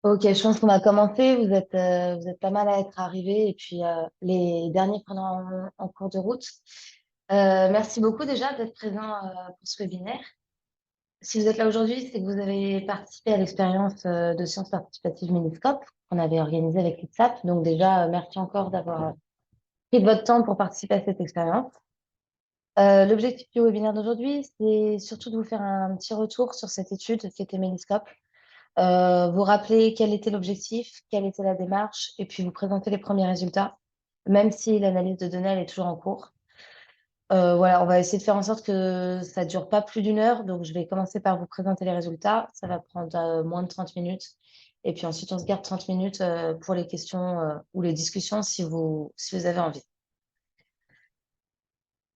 Ok, je pense qu'on va commencer. Vous êtes pas mal à être arrivés et puis les derniers prennent en cours de route. Merci beaucoup déjà d'être présent pour ce webinaire. Si vous êtes là aujourd'hui, c'est que vous avez participé à l'expérience de sciences participatives Miniscope qu'on avait organisée avec l'ITSAP. Donc déjà, merci encore d'avoir pris de votre temps pour participer à cette expérience. L'objectif du webinaire d'aujourd'hui, c'est surtout de vous faire un petit retour sur cette étude qui était Miniscope. Vous rappeler quel était l'objectif, quelle était la démarche, et puis vous présenter les premiers résultats, même si l'analyse de données elle est toujours en cours. Voilà, on va essayer de faire en sorte que ça ne dure pas plus d'une heure. Donc, je vais commencer par vous présenter les résultats. Ça va prendre moins de 30 minutes. Et puis ensuite, on se garde 30 minutes pour les questions ou les discussions si vous avez envie.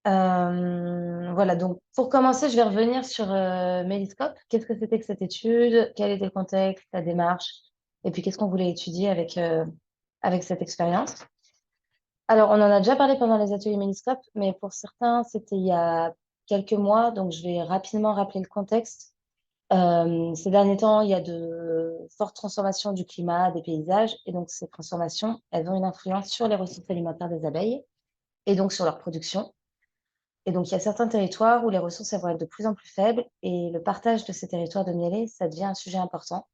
Voilà, donc pour commencer, je vais revenir sur Meliscope. Qu'est-ce que c'était que cette étude? Quel était le contexte, la démarche? Et puis, qu'est-ce qu'on voulait étudier avec cette expérience? Alors, on en a déjà parlé pendant les ateliers Meliscope, mais pour certains, c'était il y a quelques mois, donc je vais rapidement rappeler le contexte. Ces derniers temps, il y a de fortes transformations du climat, des paysages, et donc ces transformations, elles ont une influence sur les ressources alimentaires des abeilles et donc sur leur production. Et donc, il y a certains territoires où les ressources elles vont être de plus en plus faibles et le partage de ces territoires de mielés, ça devient un sujet important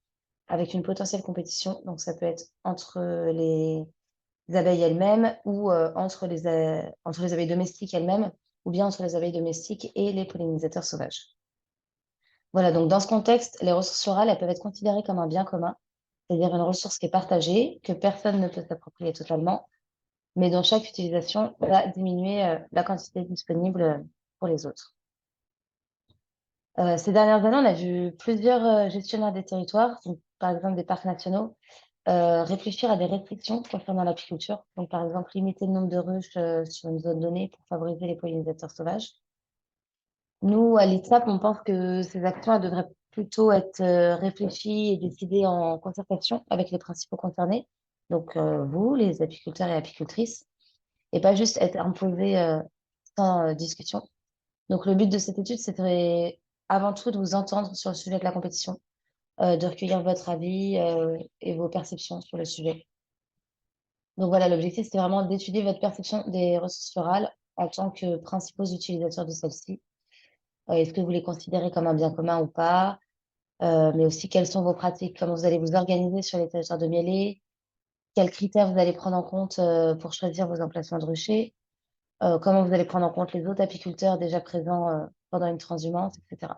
avec une potentielle compétition. Donc, ça peut être entre les abeilles elles-mêmes ou entre les abeilles domestiques elles-mêmes ou bien entre les abeilles domestiques et les pollinisateurs sauvages. Voilà, donc dans ce contexte, les ressources florales, elles peuvent être considérées comme un bien commun, c'est-à-dire une ressource qui est partagée, que personne ne peut s'approprier totalement, mais dont chaque utilisation va diminuer la quantité disponible pour les autres. Ces dernières années, on a vu plusieurs gestionnaires des territoires, donc, par exemple des parcs nationaux, réfléchir à des restrictions concernant l'apiculture. Donc, par exemple, limiter le nombre de ruches sur une zone donnée pour favoriser les pollinisateurs sauvages. Nous, à l'ITSAP, on pense que ces actions elles devraient plutôt être réfléchies et décidées en concertation avec les principaux concernés, donc vous, les apiculteurs et apicultrices, et pas juste être imposées sans discussion. Donc, le but de cette étude, c'était avant tout de vous entendre sur le sujet de la compétition, de recueillir votre avis et vos perceptions sur le sujet. Donc voilà, l'objectif, c'était vraiment d'étudier votre perception des ressources florales en tant que principaux utilisateurs de celles-ci. Est-ce que vous les considérez comme un bien commun ou pas? Mais aussi, quelles sont vos pratiques? Comment vous allez vous organiser sur les territoires de mielés? Quels critères vous allez prendre en compte pour choisir vos emplacements de ruchers? Comment vous allez prendre en compte les autres apiculteurs déjà présents pendant une transhumance, etc.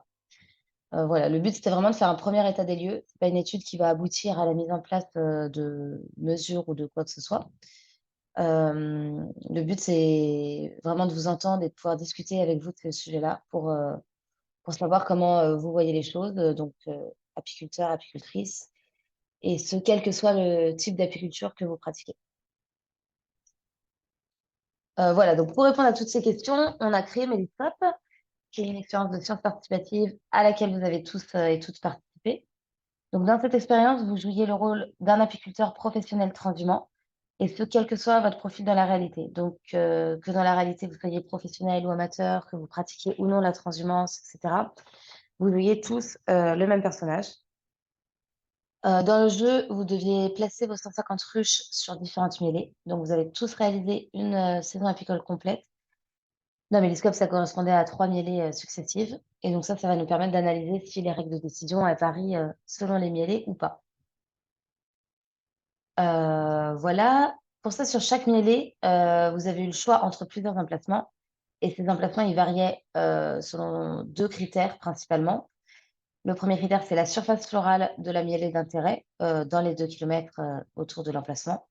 Voilà, le but, c'était vraiment de faire un premier état des lieux. C'est pas une étude qui va aboutir à la mise en place de mesures ou de quoi que ce soit. Le but, c'est vraiment de vous entendre et de pouvoir discuter avec vous de ce sujet-là pour savoir comment vous voyez les choses, donc apiculteurs, apicultrices, et ce, quel que soit le type d'apiculture que vous pratiquez. Voilà, donc pour répondre à toutes ces questions, on a créé Méliscope, qui est une expérience de sciences participatives à laquelle vous avez tous et toutes participé. Donc, dans cette expérience, vous jouiez le rôle d'un apiculteur professionnel transhumant, et ce, quel que soit votre profil dans la réalité. Donc, que dans la réalité, vous soyez professionnel ou amateur, que vous pratiquiez ou non la transhumance, etc., vous jouiez tous le même personnage. Dans le jeu, vous deviez placer vos 150 ruches sur différentes mêlées. Donc, vous avez tous réalisé une saison apicole complète. Dans Méliscope, ça correspondait à 3 mêlées successives. Et donc, ça va nous permettre d'analyser si les règles de décision elles varient selon les mêlées ou pas. Voilà. Pour ça, sur chaque mêlée, vous avez eu le choix entre plusieurs emplacements. Et ces emplacements, ils variaient selon deux critères principalement. Le premier critère, c'est la surface florale de la mêlée d'intérêt dans les 2 kilomètres autour de l'emplacement.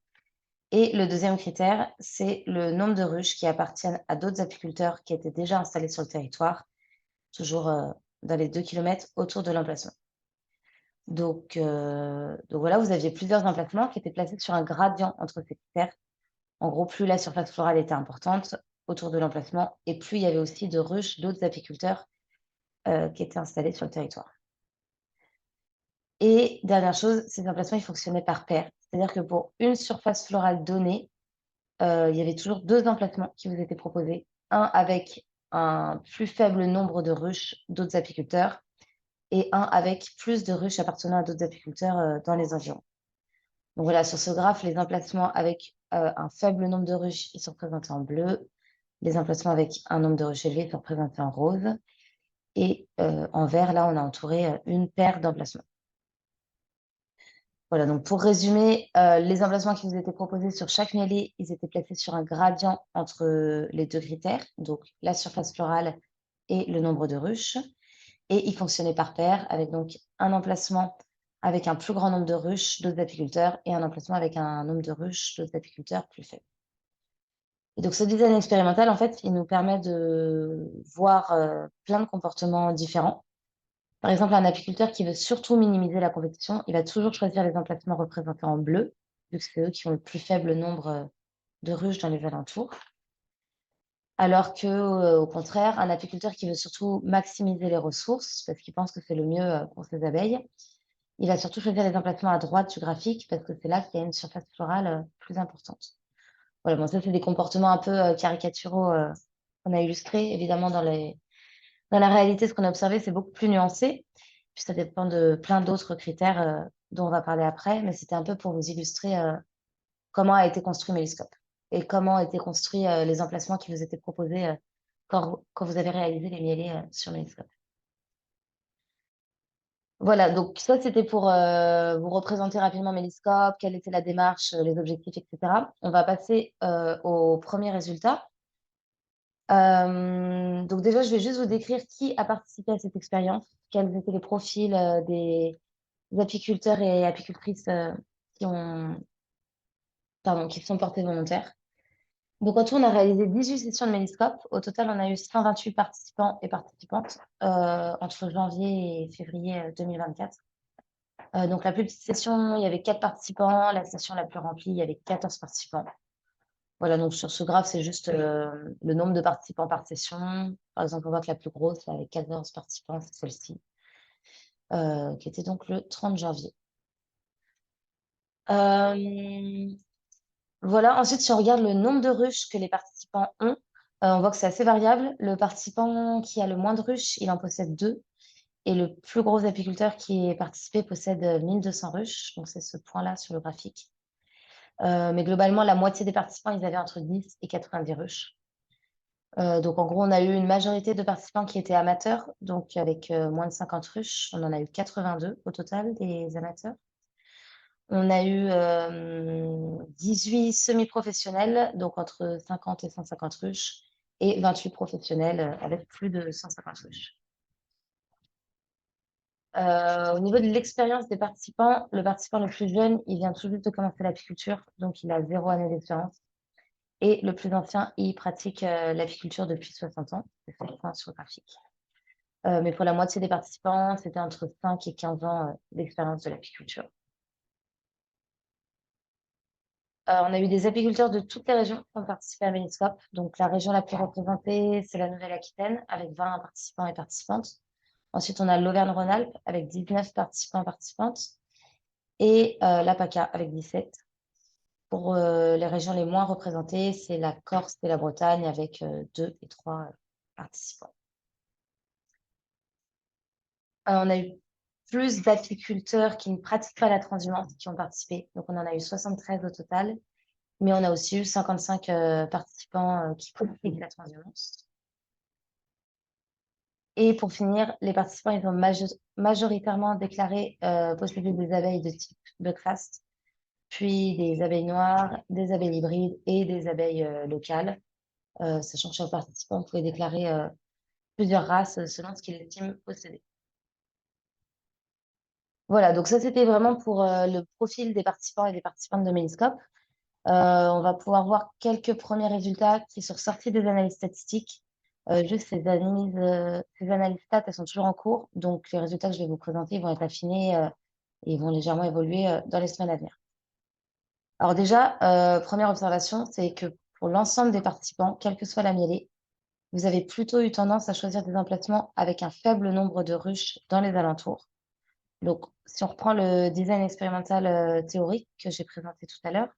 Et le deuxième critère, c'est le nombre de ruches qui appartiennent à d'autres apiculteurs qui étaient déjà installés sur le territoire, toujours dans les 2 kilomètres autour de l'emplacement. Donc voilà, vous aviez plusieurs emplacements qui étaient placés sur un gradient entre ces critères. En gros, plus la surface florale était importante autour de l'emplacement et plus il y avait aussi de ruches d'autres apiculteurs qui étaient installés sur le territoire. Et dernière chose, ces emplacements, ils fonctionnaient par paire. C'est-à-dire que pour une surface florale donnée, il y avait toujours 2 emplacements qui vous étaient proposés. Un avec un plus faible nombre de ruches d'autres apiculteurs et un avec plus de ruches appartenant à d'autres apiculteurs dans les environs. Donc voilà, sur ce graphe, les emplacements avec un faible nombre de ruches, ils sont représentés en bleu. Les emplacements avec un nombre de ruches élevé sont représentés en rose. Et en vert, là, on a entouré une paire d'emplacements. Voilà, donc pour résumer, les emplacements qui vous étaient proposés sur chaque mêlée, ils étaient placés sur un gradient entre les deux critères, donc la surface florale et le nombre de ruches. Et ils fonctionnaient par paire, avec donc un emplacement avec un plus grand nombre de ruches d'autres apiculteurs et un emplacement avec un nombre de ruches d'autres apiculteurs plus faible. Et donc ce design expérimental, en fait, il nous permet de voir plein de comportements différents. Par exemple, un apiculteur qui veut surtout minimiser la compétition, il va toujours choisir les emplacements représentés en bleu, vu que c'est eux qui ont le plus faible nombre de ruches dans les alentours. Alors que, au contraire, un apiculteur qui veut surtout maximiser les ressources, parce qu'il pense que c'est le mieux pour ses abeilles, il va surtout choisir les emplacements à droite du graphique, parce que c'est là qu'il y a une surface florale plus importante. Voilà, bon, ça, c'est des comportements un peu caricaturaux qu'on a illustrés. Évidemment, dans la réalité, ce qu'on a observé, c'est beaucoup plus nuancé. Puis ça dépend de plein d'autres critères dont on va parler après, mais c'était un peu pour vous illustrer comment a été construit Meliscope et comment ont été construits les emplacements qui vous étaient proposés quand vous avez réalisé les mielés sur Meliscope. Voilà, donc ça, c'était pour vous représenter rapidement Meliscope, quelle était la démarche, les objectifs, etc. On va passer au premier résultat. Donc déjà, je vais juste vous décrire qui a participé à cette expérience, quels étaient les profils des apiculteurs et apicultrices qui qui se sont portés volontaires. Donc en tout, on a réalisé 18 sessions de Méliscope. Au total, on a eu 128 participants et participantes entre janvier et février 2024. Donc la plus petite session, il y avait 4 participants. La session la plus remplie, il y avait 14 participants. Voilà, donc sur ce graphe, c'est juste le nombre de participants par session. Par exemple, on voit que la plus grosse, là, avec 14 participants, c'est celle-ci, qui était donc le 30 janvier. Voilà, ensuite, si on regarde le nombre de ruches que les participants ont, on voit que c'est assez variable. Le participant qui a le moins de ruches, il en possède 2. Et le plus gros apiculteur qui est participé possède 1200 ruches. Donc, c'est ce point-là sur le graphique. Mais globalement, la moitié des participants, ils avaient entre 10 et 90 ruches. Donc, en gros, on a eu une majorité de participants qui étaient amateurs, donc avec moins de 50 ruches. On en a eu 82 au total des amateurs. On a eu 18 semi-professionnels, donc entre 50 et 150 ruches, et 28 professionnels avec plus de 150 ruches. Au niveau de l'expérience des participants, le participant le plus jeune, il vient tout juste de commencer l'apiculture, donc il a 0 année d'expérience. Et le plus ancien, il pratique l'apiculture depuis 60 ans. C'est ce point sur le graphique. Mais pour la moitié des participants, c'était entre 5 et 15 ans d'expérience de l'apiculture. On a eu des apiculteurs de toutes les régions qui ont participé à Méliscope. Donc, la région la plus représentée, c'est la Nouvelle-Aquitaine, avec 20 participants et participantes. Ensuite, on a l'Auvergne-Rhône-Alpes, avec 19 participants et participantes. Et la PACA, avec 17. Pour les régions les moins représentées, c'est la Corse et la Bretagne, avec 2 et 3 participants. On a eu plus d'apiculteurs qui ne pratiquent pas la transhumance qui ont participé. Donc, on en a eu 73 au total. Mais on a aussi eu 55 participants qui pratiquent la transhumance. Et pour finir, les participants, ils ont majoritairement déclaré posséder des abeilles de type Buckfast, puis des abeilles noires, des abeilles hybrides et des abeilles locales, sachant que chaque participant pouvait déclarer plusieurs races selon ce qu'il estime posséder. Voilà, donc ça c'était vraiment pour le profil des participants et des participantes de Méliscope. On va pouvoir voir quelques premiers résultats qui sont ressortis des analyses statistiques. Juste ces analyses stats, elles sont toujours en cours, donc les résultats que je vais vous présenter, ils vont être affinés et ils vont légèrement évoluer dans les semaines à venir. Alors déjà, première observation, c'est que pour l'ensemble des participants, quelle que soit la mêlée, vous avez plutôt eu tendance à choisir des emplacements avec un faible nombre de ruches dans les alentours. Donc, si on reprend le design expérimental théorique que j'ai présenté tout à l'heure,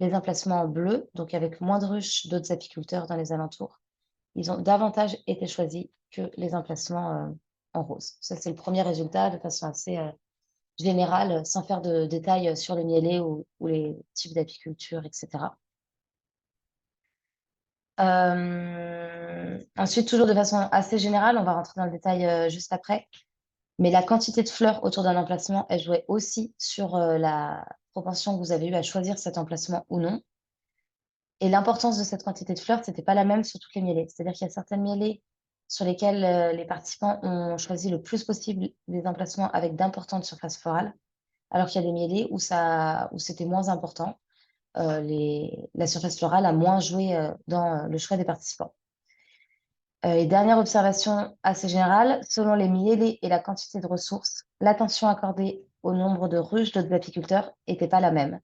les emplacements en bleu, donc avec moins de ruches d'autres apiculteurs dans les alentours, ils ont davantage été choisis que les emplacements en rose. Ça, c'est le premier résultat de façon assez générale, sans faire de détails sur le mielé ou les types d'apiculture, etc. Ensuite, toujours de façon assez générale, on va rentrer dans le détail juste après, mais la quantité de fleurs autour d'un emplacement, elle jouait aussi sur la propension que vous avez eue à choisir cet emplacement ou non. Et l'importance de cette quantité de fleurs, c'était pas la même sur toutes les mielées. C'est-à-dire qu'il y a certaines mielées sur lesquelles les participants ont choisi le plus possible des emplacements avec d'importantes surfaces florales, alors qu'il y a des mielées où c'était moins important. La surface florale a moins joué dans le choix des participants. Et dernière observation assez générale, selon les mielés et la quantité de ressources, l'attention accordée au nombre de ruches d'autres apiculteurs n'était pas la même.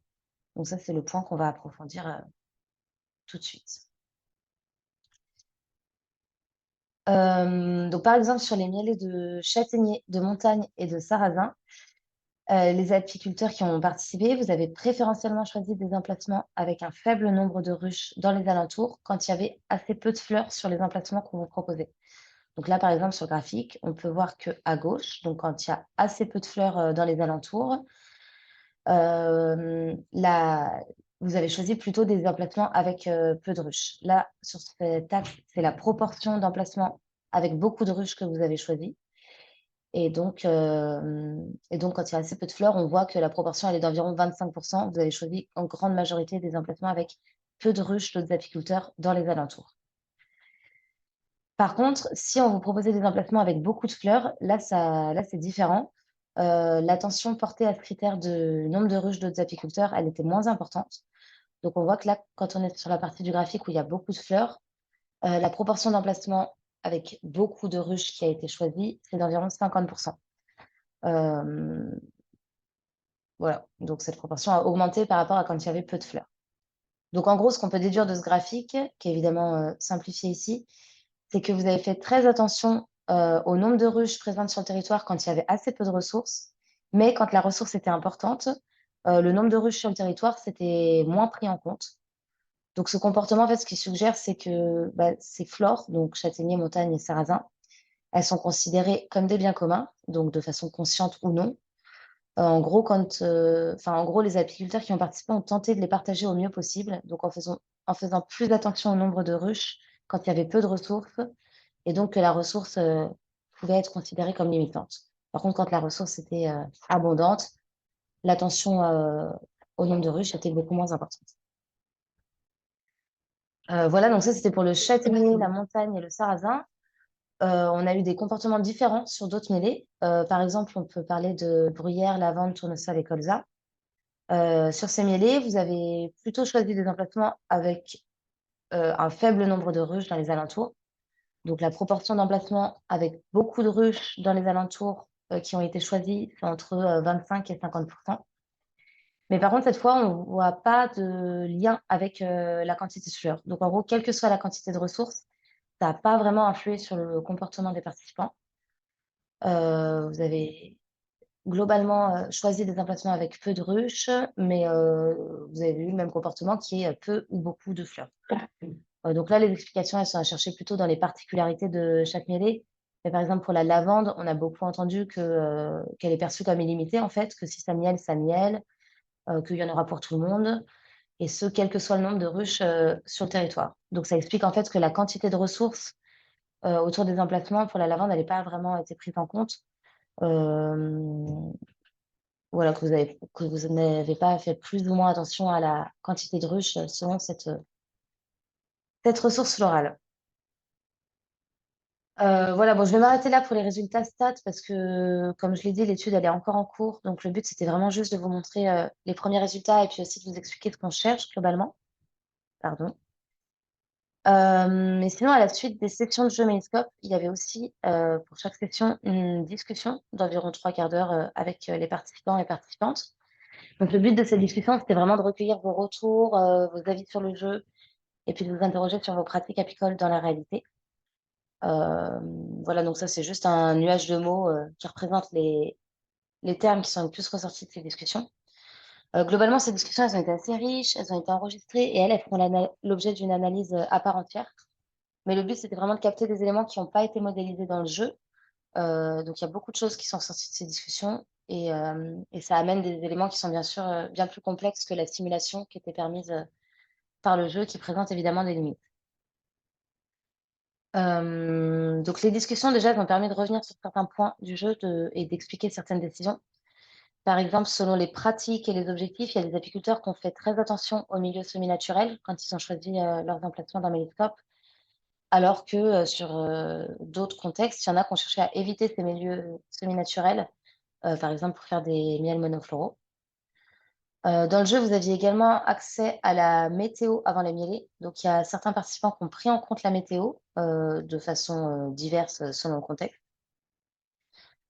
Donc ça, c'est le point qu'on va approfondir tout de suite. Donc par exemple, sur les mielés de châtaignier, de montagne et de sarrasin, les apiculteurs qui ont participé, vous avez préférentiellement choisi des emplacements avec un faible nombre de ruches dans les alentours quand il y avait assez peu de fleurs sur les emplacements qu'on vous proposait. Donc là, par exemple, sur le graphique, on peut voir qu'à gauche, donc quand il y a assez peu de fleurs dans les alentours, vous avez choisi plutôt des emplacements avec peu de ruches. Là, sur cet axe, c'est la proportion d'emplacements avec beaucoup de ruches que vous avez choisi. Et donc, quand il y a assez peu de fleurs, on voit que la proportion, elle est d'environ 25%. Vous avez choisi en grande majorité des emplacements avec peu de ruches d'autres apiculteurs dans les alentours. Par contre, si on vous proposait des emplacements avec beaucoup de fleurs, là, c'est différent. L'attention portée à ce critère de nombre de ruches d'autres apiculteurs, elle était moins importante. Donc, on voit que là, quand on est sur la partie du graphique où il y a beaucoup de fleurs, la proportion d'emplacements avec beaucoup de ruches qui a été choisie, c'est d'environ 50%. Voilà, donc cette proportion a augmenté par rapport à quand il y avait peu de fleurs. Donc, en gros, ce qu'on peut déduire de ce graphique, qui est évidemment simplifié ici, c'est que vous avez fait très attention au nombre de ruches présentes sur le territoire quand il y avait assez peu de ressources, mais quand la ressource était importante, le nombre de ruches sur le territoire, c'était moins pris en compte. Donc ce comportement, en fait, ce qu'il suggère, c'est que ces flores, donc châtaignier, montagne et sarrasin, elles sont considérées comme des biens communs, donc de façon consciente ou non. En gros, les apiculteurs qui ont participé ont tenté de les partager au mieux possible, donc en faisant plus attention au nombre de ruches quand il y avait peu de ressources, et donc que la ressource pouvait être considérée comme limitante. Par contre, quand la ressource était abondante, l'attention au nombre de ruches était beaucoup moins importante. Voilà, donc ça c'était pour le châtaignier, la montagne et le sarrasin. On a eu des comportements différents sur d'autres mêlées. Par exemple, on peut parler de bruyère, lavande, tournesol et colza. Sur ces mêlées, vous avez plutôt choisi des emplacements avec un faible nombre de ruches dans les alentours. Donc la proportion d'emplacements avec beaucoup de ruches dans les alentours qui ont été choisis, c'est entre 25 et 50%. Mais par contre, cette fois, on ne voit pas de lien avec la quantité de fleurs. Donc en gros, quelle que soit la quantité de ressources, ça n'a pas vraiment influé sur le comportement des participants. Vous avez globalement choisi des emplacements avec peu de ruches, mais vous avez eu le même comportement qui est peu ou beaucoup de fleurs. Donc là, les explications, elles sont à chercher plutôt dans les particularités de chaque mêlée. Mais par exemple, pour la lavande, on a beaucoup entendu qu'elle est perçue comme illimitée, en fait, que si ça miel, qu'il y en aura pour tout le monde, et ce, quel que soit le nombre de ruches sur le territoire. Donc ça explique en fait que la quantité de ressources autour des emplacements pour la lavande, elle n'est pas vraiment été prise en compte. Voilà, que vous n'avez pas fait plus ou moins attention à la quantité de ruches selon cette ressource florale. Voilà, bon, je vais m'arrêter là pour les résultats stats parce que, comme je l'ai dit, l'étude, elle est encore en cours. Donc, le but, c'était vraiment juste de vous montrer les premiers résultats et puis aussi de vous expliquer ce qu'on cherche globalement. Pardon. Mais sinon, à la suite des sessions de jeu Méscope, il y avait aussi, pour chaque session, une discussion d'environ 3/4 d'heure avec les participants et participantes. Donc, le but de cette discussion, c'était vraiment de recueillir vos retours, vos avis sur le jeu et puis de vous interroger sur vos pratiques apicoles dans la réalité. Voilà, donc ça, c'est juste un nuage de mots qui représente les termes qui sont le plus ressortis de ces discussions. Globalement, ces discussions, elles ont été assez riches, elles ont été enregistrées et elles feront l'objet d'une analyse à part entière. Mais le but, c'était vraiment de capter des éléments qui n'ont pas été modélisés dans le jeu Donc il y a beaucoup de choses qui sont sorties de ces discussions et ça amène des éléments qui sont bien sûr, bien plus complexes que la simulation qui était permise, par le jeu, qui présente évidemment des limites. Donc les discussions déjà, elles ont permis de revenir sur certains points du jeu et d'expliquer certaines décisions. Par exemple, selon les pratiques et les objectifs, il y a des apiculteurs qui ont fait très attention aux milieux semi-naturels quand ils ont choisi, leurs emplacements dans Mélescope, alors que, sur, d'autres contextes, il y en a qui ont cherché à éviter ces milieux semi-naturels, par exemple pour faire des miels monofloraux. Dans le jeu, vous aviez également accès à la météo avant les mielés. Donc il y a certains participants qui ont pris en compte la météo, de façon, diverse, selon le contexte.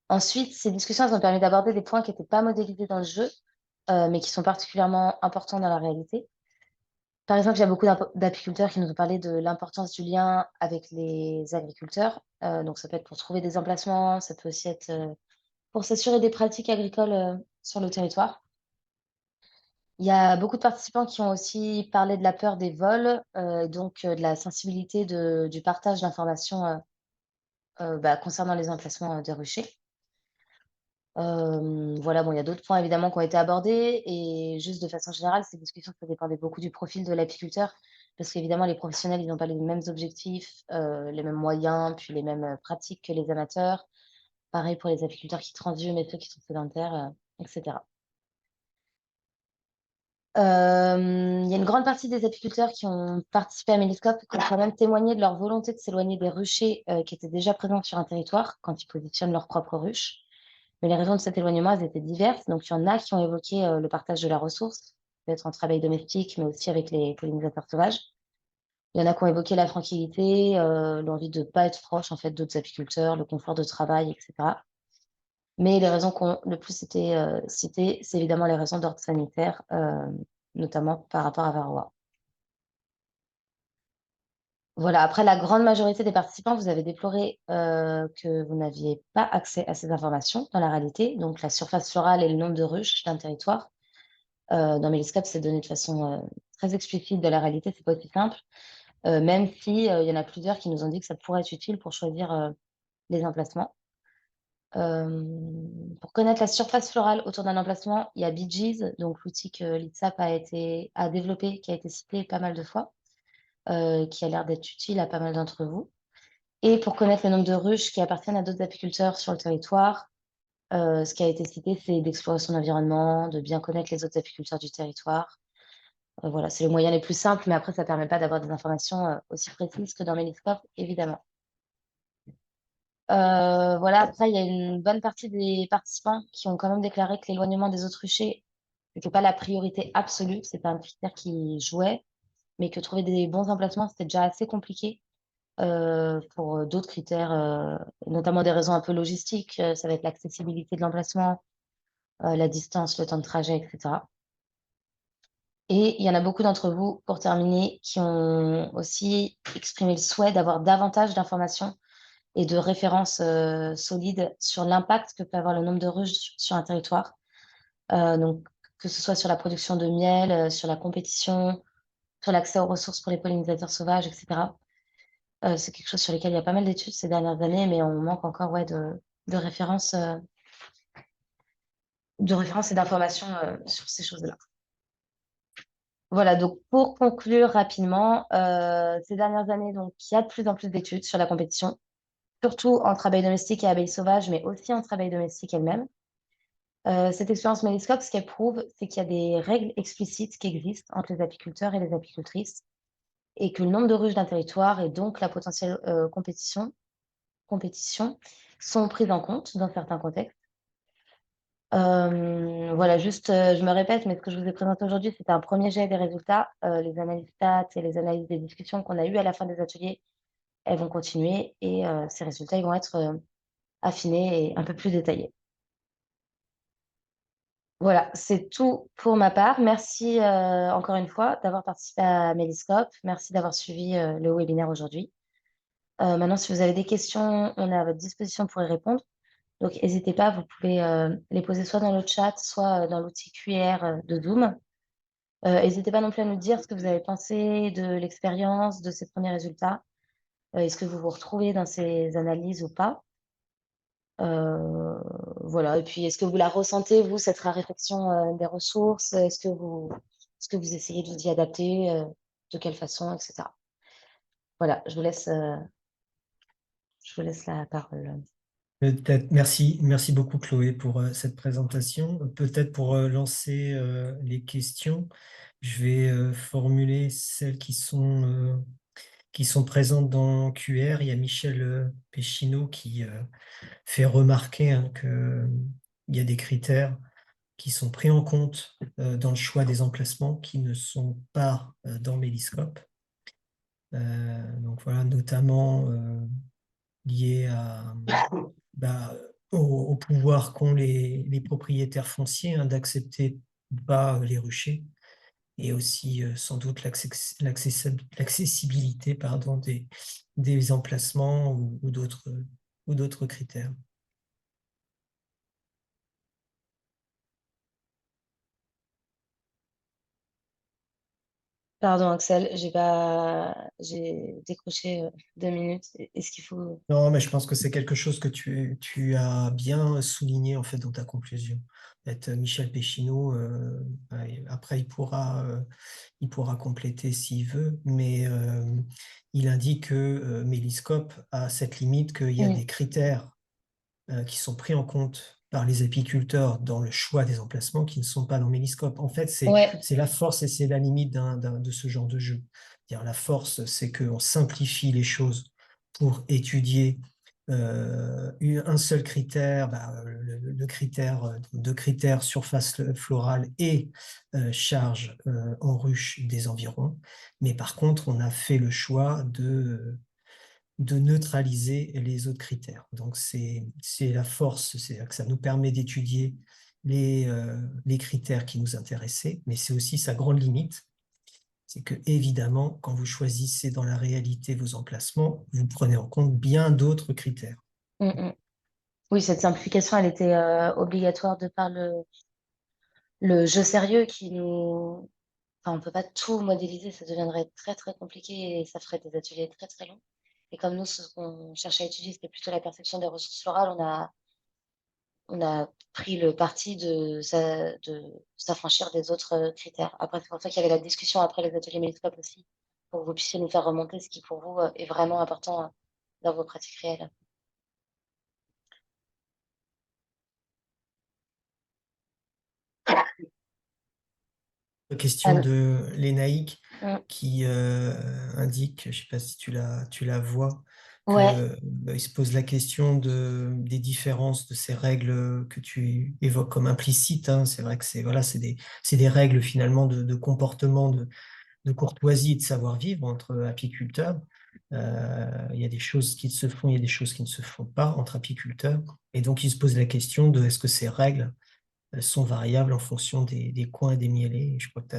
Ensuite, ces discussions, elles ont permis d'aborder des points qui n'étaient pas modélisés dans le jeu, mais qui sont particulièrement importants dans la réalité. Par exemple, il y a beaucoup d'apiculteurs qui nous ont parlé de l'importance du lien avec les agriculteurs. Donc ça peut être pour trouver des emplacements, ça peut aussi être, pour s'assurer des pratiques agricoles, sur le territoire. Il y a beaucoup de participants qui ont aussi parlé de la peur des vols, donc de la sensibilité du partage d'informations, concernant les emplacements, des ruchers. Voilà, bon, il y a d'autres points évidemment qui ont été abordés et juste de façon générale, ces discussions, ça dépendait beaucoup du profil de l'apiculteur parce qu'évidemment les professionnels, ils n'ont pas les mêmes objectifs, les mêmes moyens, puis les mêmes, pratiques que les amateurs. Pareil pour les apiculteurs qui transhument et ceux qui sont sédentaires, et cetera. Il y a une grande partie des apiculteurs qui ont participé à Mélescope qui ont quand même témoigné de leur volonté de s'éloigner des ruchers, qui étaient déjà présents sur un territoire quand ils positionnent leurs propres ruches. Mais les raisons de cet éloignement, elles étaient diverses. Donc il y en a qui ont évoqué, le partage de la ressource, peut-être entre abeilles domestiques, mais aussi avec les pollinisateurs sauvages. Il y en a qui ont évoqué la tranquillité, l'envie de ne pas être proche, en fait, d'autres apiculteurs, le confort de travail et cetera. Mais les raisons qui ont le plus été, citées, c'est évidemment les raisons d'ordre sanitaire, notamment par rapport à Varroa. Voilà, après la grande majorité des participants, vous avez déploré, que vous n'aviez pas accès à ces informations dans la réalité, donc la surface florale et le nombre de ruches d'un territoire. Dans Mélescope, c'est donné de façon, très explicite. Dans la réalité, c'est pas aussi simple, même si, il y en a plusieurs qui nous ont dit que ça pourrait être utile pour choisir, les emplacements. Pour connaître la surface florale autour d'un emplacement, il y a Bee Gees, donc l'outil que l'ITSAP a développé, qui a été cité pas mal de fois, qui a l'air d'être utile à pas mal d'entre vous. Et pour connaître le nombre de ruches qui appartiennent à d'autres apiculteurs sur le territoire, ce qui a été cité, c'est d'explorer son environnement, de bien connaître les autres apiculteurs du territoire. Voilà, c'est le moyen les plus simples, mais après ça permet pas d'avoir des informations, aussi précises que dans Mélescope, évidemment. Voilà, après il y a une bonne partie des participants qui ont quand même déclaré que l'éloignement des autruchers n'était pas la priorité absolue, c'est pas un critère qui jouait, mais que trouver des bons emplacements, c'était déjà assez compliqué, pour, d'autres critères, notamment des raisons un peu logistiques, ça va être l'accessibilité de l'emplacement, la distance, le temps de trajet et cetera. Et il y en a beaucoup d'entre vous, pour terminer, qui ont aussi exprimé le souhait d'avoir davantage d'informations et de références, solides sur l'impact que peut avoir le nombre de ruches sur un territoire. Donc que ce soit sur la production de miel, sur la compétition, sur l'accès aux ressources pour les pollinisateurs sauvages et cetera. C'est quelque chose sur lequel il y a pas mal d'études ces dernières années, mais on manque encore, ouais, de références, et d'informations, sur ces choses-là. Voilà, donc pour conclure rapidement, ces dernières années, donc il y a de plus en plus d'études sur la compétition, surtout entre abeilles domestiques et abeilles sauvages, mais aussi entre abeilles domestiques elles-mêmes. Cette expérience Mélescope, ce qu'elle prouve, c'est qu'il y a des règles explicites qui existent entre les apiculteurs et les apicultrices et que le nombre de ruches d'un territoire et donc la potentielle, compétition sont prises en compte dans certains contextes. Voilà, juste, je me répète, mais ce que je vous ai présenté aujourd'hui, c'était un premier jet des résultats. Les analyses stats et les analyses des discussions qu'on a eues à la fin des ateliers, elles vont continuer et ces résultats, ils vont être, affinés et un peu plus détaillés. Voilà, c'est tout pour ma part. Merci, encore une fois d'avoir participé à Mélescope. Merci d'avoir suivi, le webinaire aujourd'hui. Maintenant, si vous avez des questions, on est à votre disposition pour y répondre. Donc n'hésitez pas, vous pouvez, les poser soit dans le chat, soit, dans l'outil QR, de Zoom. N'hésitez pas non plus à nous dire ce que vous avez pensé de l'expérience, de ces premiers résultats. Est-ce que vous vous retrouvez dans ces analyses ou pas? Euh, voilà. Et puis, est-ce que vous la ressentez, vous, cette raréfaction des ressources? Est-ce que vous essayez de vous y adapter? De quelle façon, etc. Voilà, je vous laisse la parole. Peut-être, merci beaucoup Chloé pour cette présentation. Peut-être pour lancer les questions, je vais formuler celles qui sont présentes dans QR. Il y a Michel Péchineau qui fait remarquer hein, que il y a des critères qui sont pris en compte dans le choix des emplacements qui ne sont pas dans Méliscope. Donc voilà, notamment liés bah, au pouvoir qu'ont les propriétaires fonciers hein, d'accepter ou pas les ruchers et aussi sans doute l'accessibilité pardon, des emplacements ou d'autres critères. Pardon, Axel, j'ai décroché 2 minutes. Est-ce qu'il faut... Non, mais je pense que c'est quelque chose que tu as bien souligné en fait dans ta conclusion. Peut-être Michel Péchineau, après il pourra compléter s'il veut, mais il indique que Méliscope a cette limite qu'il y a Hmm. des critères qui sont pris en compte par les apiculteurs dans le choix des emplacements qui ne sont pas dans Méliscope. En fait, Ouais, c'est la force et c'est la limite de ce genre de jeu. Dire la force, c'est qu'on simplifie les choses pour étudier un seul critère, le critère, deux critères surface florale et charge en ruche des environs. Mais par contre, on a fait le choix de neutraliser les autres critères. Donc, c'est la force, c'est que ça nous permet d'étudier les critères qui nous intéressaient, mais c'est aussi sa grande limite, c'est que, évidemment, quand vous choisissez dans la réalité vos emplacements, vous prenez en compte bien d'autres critères. hmm, hmm. Oui, cette simplification, elle était obligatoire de par le jeu sérieux qui nous... Enfin, on ne peut pas tout modéliser, ça deviendrait très, très compliqué et ça ferait des ateliers très, très longs. Et comme nous, ce qu'on cherche à étudier, c'était plutôt la perception des ressources florales, on a pris le parti de s'affranchir des autres critères. Après, c'est pour ça qu'il y avait la discussion après les ateliers Mélitop aussi, pour que vous puissiez nous faire remonter ce qui, pour vous, est vraiment important dans vos pratiques réelles. Question Ah, de l'ENAIC mm, qui indique, je ne sais pas si tu la vois, que ouais, il se pose la question des différences de ces règles que tu évoques comme implicites. Hein. C'est vrai que voilà, c'est des règles finalement de comportement, de courtoisie et de savoir-vivre entre apiculteurs. Il y a des choses qui se font, il y a des choses qui ne se font pas entre apiculteurs. Et donc, il se pose la question de est-ce que ces règles sont variables en fonction des coins et des mielés. Et je crois que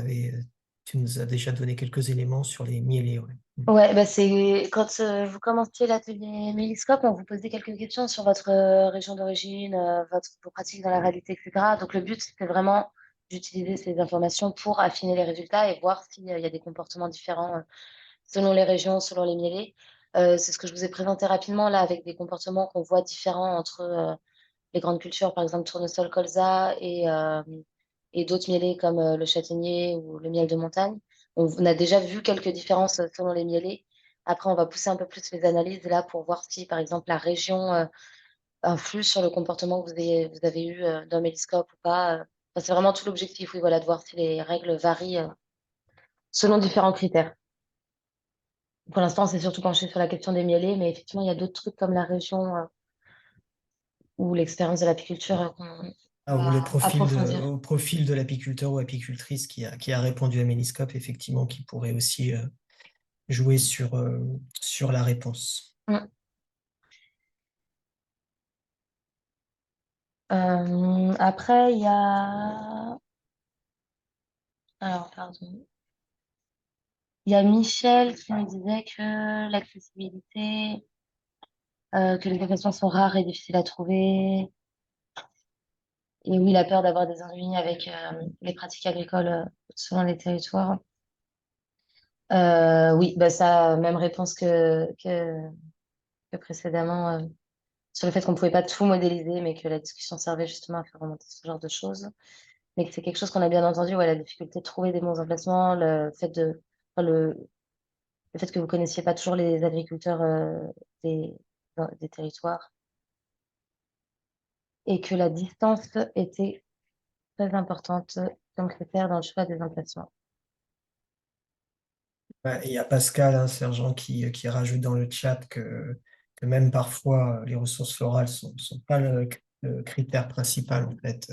tu nous as déjà donné quelques éléments sur les mielés. Ouais. ouais, bah c'est quand vous commenciez l'atelier Méliscope, on vous posait quelques questions sur votre région d'origine, vos pratiques dans la réalité, etc. Donc le but, c'était vraiment d'utiliser ces informations pour affiner les résultats et voir s'il y a des comportements différents selon les régions, selon les mielés. C'est ce que je vous ai présenté rapidement là, avec des comportements qu'on voit différents entre les grandes cultures, par exemple tournesol, colza et d'autres mielés comme le châtaignier ou le miel de montagne. On a déjà vu quelques différences selon les mielés. Après, on va pousser un peu plus les analyses là pour voir si, par exemple, la région influe sur le comportement que vous avez eu dans Méliscope ou pas. Enfin, c'est vraiment tout l'objectif, oui, voilà, de voir si les règles varient selon différents critères. Pour l'instant, on s'est surtout penché sur la question des mielés, mais effectivement, il y a d'autres trucs comme la région ou l'expérience de l'apiculture qu'on Ah, ou va approfondir. au profil de l'apiculteur ou apicultrice qui a répondu à Méliscope, effectivement, qui pourrait aussi jouer sur la réponse. Mm. Après, il y a... Alors, pardon. Il y a Michel qui nous disait que l'accessibilité, que les occasions sont rares et difficiles à trouver. Et oui, il a peur d'avoir des ennuis avec les pratiques agricoles selon les territoires. Oui, bah ça, même réponse que précédemment. sur le fait qu'on ne pouvait pas tout modéliser, mais que la discussion servait justement à faire remonter ce genre de choses. Mais que c'est quelque chose qu'on a bien entendu, ouais, la difficulté de trouver des bons emplacements, enfin, le fait que vous connaissiez pas toujours les agriculteurs des, des territoires et que la distance était très importante comme critère dans le choix des emplacements. Ouais, il y a Pascal, hein, sergent, qui rajoute dans le chat que même parfois les ressources florales sont pas le critère principal en fait.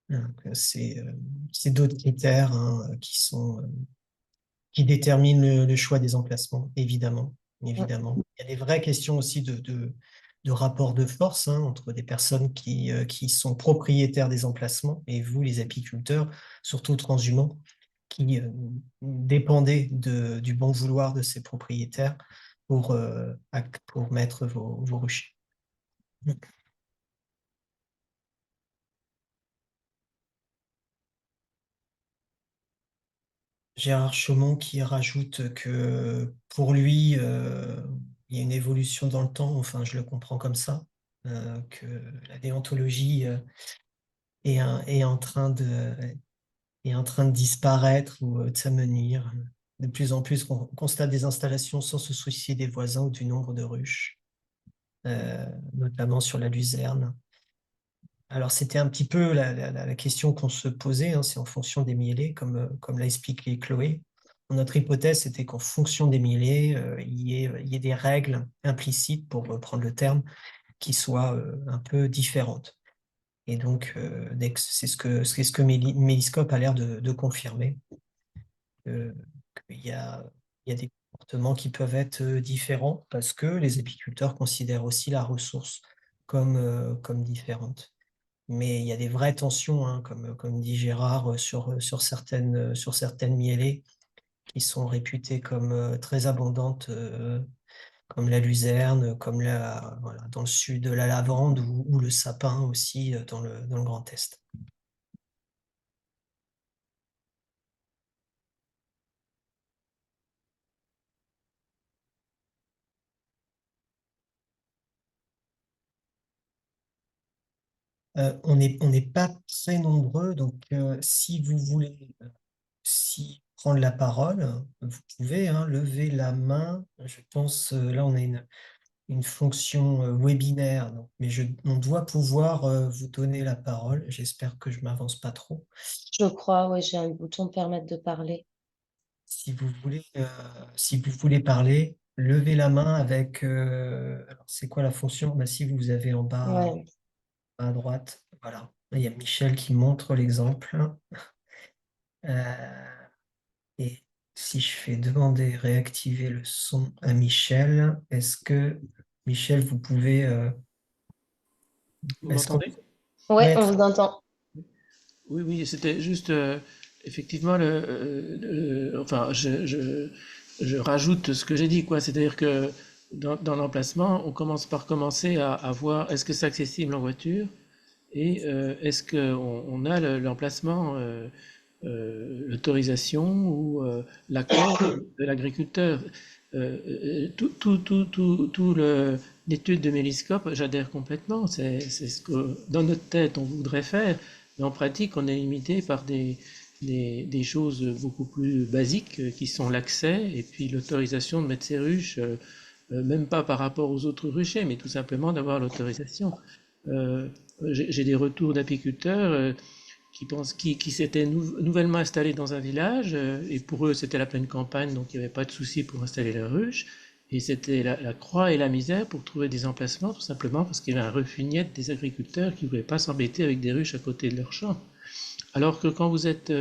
Donc, c'est d'autres critères, hein, qui déterminent le choix des emplacements, évidemment, Mm. évidemment. Il y a des vraies questions aussi de rapport de force, hein, entre des personnes qui sont propriétaires des emplacements et vous, les apiculteurs, surtout transhumants, qui dépendez du bon vouloir de ces propriétaires pour mettre vos ruchers. Gérard Chaumont qui rajoute que pour lui, il y a une évolution dans le temps, enfin je le comprends comme ça, que la déontologie est en train de disparaître ou de s'amenuire. De plus en plus, on constate des installations sans se soucier des voisins ou du nombre de ruches, notamment sur la luzerne. Alors, c'était un petit peu la question qu'on se posait, hein, c'est en fonction des mielés, comme l'a expliqué Chloé. Notre hypothèse, c'était qu'en fonction des mielés, il y ait des règles implicites, pour reprendre le terme, qui soient un peu différentes. Et donc, c'est ce que Méliscope a l'air de confirmer, euh, qu'il y a des comportements qui peuvent être différents parce que les apiculteurs considèrent aussi la ressource comme différente. Mais il y a des vraies tensions, hein, comme dit Gérard, sur certaines mielées qui sont réputées comme très abondantes, comme la luzerne, voilà, dans le sud de la lavande ou le sapin aussi dans le Grand Est. On n'est pas très nombreux, donc si vous voulez prendre la parole, vous pouvez, hein, lever la main. Je pense, là, on a une fonction webinaire, donc, mais on doit pouvoir vous donner la parole. J'espère que je m'avance pas trop. Je crois, ouais, j'ai un bouton permettre de parler. Si vous voulez, si vous voulez parler, levez la main avec. Alors, c'est quoi la fonction? Bah, si vous avez en bas Ouais, à droite, voilà. Là, il y a Michel qui montre l'exemple. Euh, et si je fais demander réactiver le son à Michel, est-ce que Michel, vous pouvez. Vous Est-ce qu'on m'entendez? ouais, ouais, on vous entend. Oui, oui, c'était juste effectivement enfin, je rajoute ce que j'ai dit, quoi. C'est-à-dire que dans l'emplacement, on commence par commencer à voir est-ce que c'est accessible en voiture et est-ce qu'on a l'emplacement, l'autorisation ou l'accord de l'agriculteur. L'étude de Méliscope, j'adhère complètement. C'est ce que dans notre tête on voudrait faire, mais en pratique on est limité par des choses beaucoup plus basiques qui sont l'accès et puis l'autorisation de mettre ses ruches, même pas par rapport aux autres ruchers, mais tout simplement d'avoir l'autorisation. Euh, j'ai des retours d'apiculteurs qui s'étaient nouvellement installés dans un village, et pour eux c'était la pleine campagne, donc il n'y avait pas de souci pour installer la ruche, et c'était la croix et la misère pour trouver des emplacements, tout simplement parce qu'il y avait un refus net des agriculteurs qui ne voulaient pas s'embêter avec des ruches à côté de leurs champs. Alors que quand vous êtes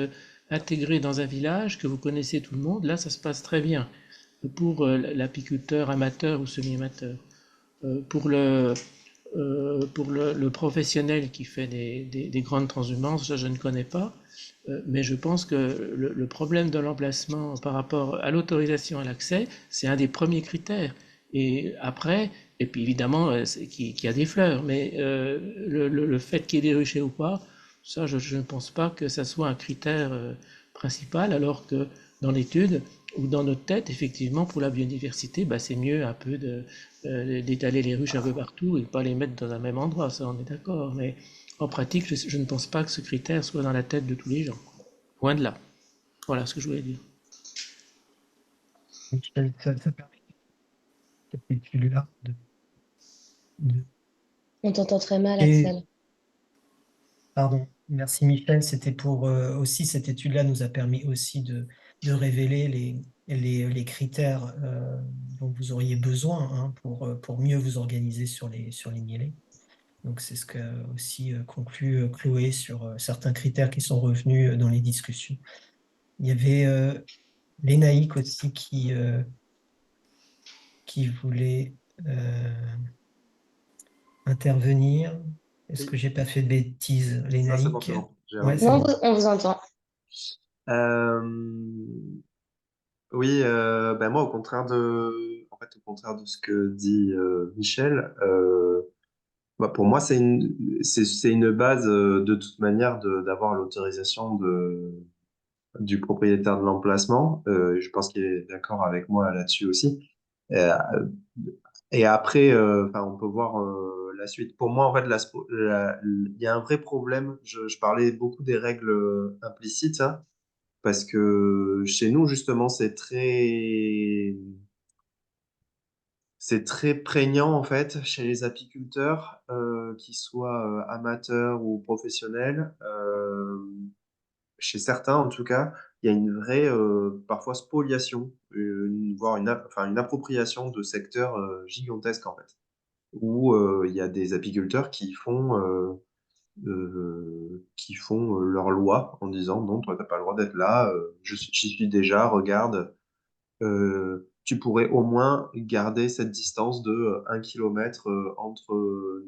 intégré dans un village, que vous connaissez tout le monde, là ça se passe très bien pour l'apiculteur amateur ou semi-amateur. Pour le professionnel qui fait des grandes transhumances, ça je ne connais pas, mais je pense que le problème de l'emplacement par rapport à l'autorisation à l'accès, c'est un des premiers critères. Et après, et puis évidemment, qu'il y a des fleurs, mais le fait qu'il y ait des ruchers ou pas, ça je ne pense pas que ça soit un critère principal, alors que dans l'étude, ou dans notre tête, effectivement, pour la biodiversité, bah, c'est mieux un peu d'étaler les ruches un peu partout et de pas les mettre dans un même endroit, ça on est d'accord. Mais en pratique, je ne pense pas que ce critère soit dans la tête de tous les gens. Loin de là. Voilà ce que je voulais dire. Michel, ça permet cette étude-là de- On t'entend très mal, Et, Axel. pardon, merci Michel, c'était pour aussi, cette étude-là nous a permis aussi de révéler les critères dont vous auriez besoin hein, pour mieux vous organiser sur les mielés. Donc c'est ce qu'a aussi conclu Chloé sur certains critères qui sont revenus dans les discussions. Il y avait Lénaïque aussi qui voulait intervenir. Est-ce Oui, que j'ai pas fait de bêtises, ça c'est bon, Lénaïque? c'est bon. J'ai Ouais, c'est réussi. Non, bon. on vous entend. Euh, oui, ben moi, au contraire de ce que dit Michel, bah, pour moi, c'est une base de toute manière d'avoir l'autorisation du propriétaire de l'emplacement. Je pense qu'il est d'accord avec moi là-dessus aussi. Euh, et après, enfin, on peut voir la suite. Pour moi, en fait, il y a un vrai problème. Je parlais beaucoup des règles implicites, hein, parce que chez nous, justement, c'est très prégnant en fait chez les apiculteurs, qu'ils soient amateurs ou professionnels. Chez certains, en tout cas, il y a une vraie, parfois spoliation, voire enfin, une appropriation de secteurs gigantesques en fait, où il y a des apiculteurs qui font leur loi en disant non, toi, t'as pas le droit d'être là, j'y suis déjà, regarde, tu pourrais au moins garder cette distance de 1 kilomètre entre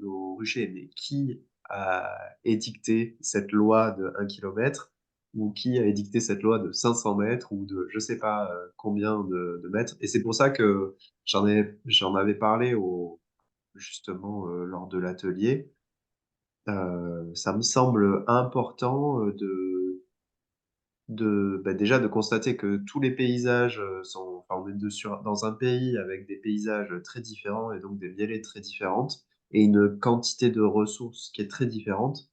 nos ruchers. Mais qui a édicté cette loi de 1 kilomètre ou qui a édicté cette loi de 500 mètres ou de je sais pas combien de mètres? Et c'est pour ça que j'en avais parlé justement lors de l'atelier. Ça me semble important bah, déjà de constater que tous les paysages enfin, on est dans un pays avec des paysages très différents et donc des mielées très différentes et une quantité de ressources qui est très différente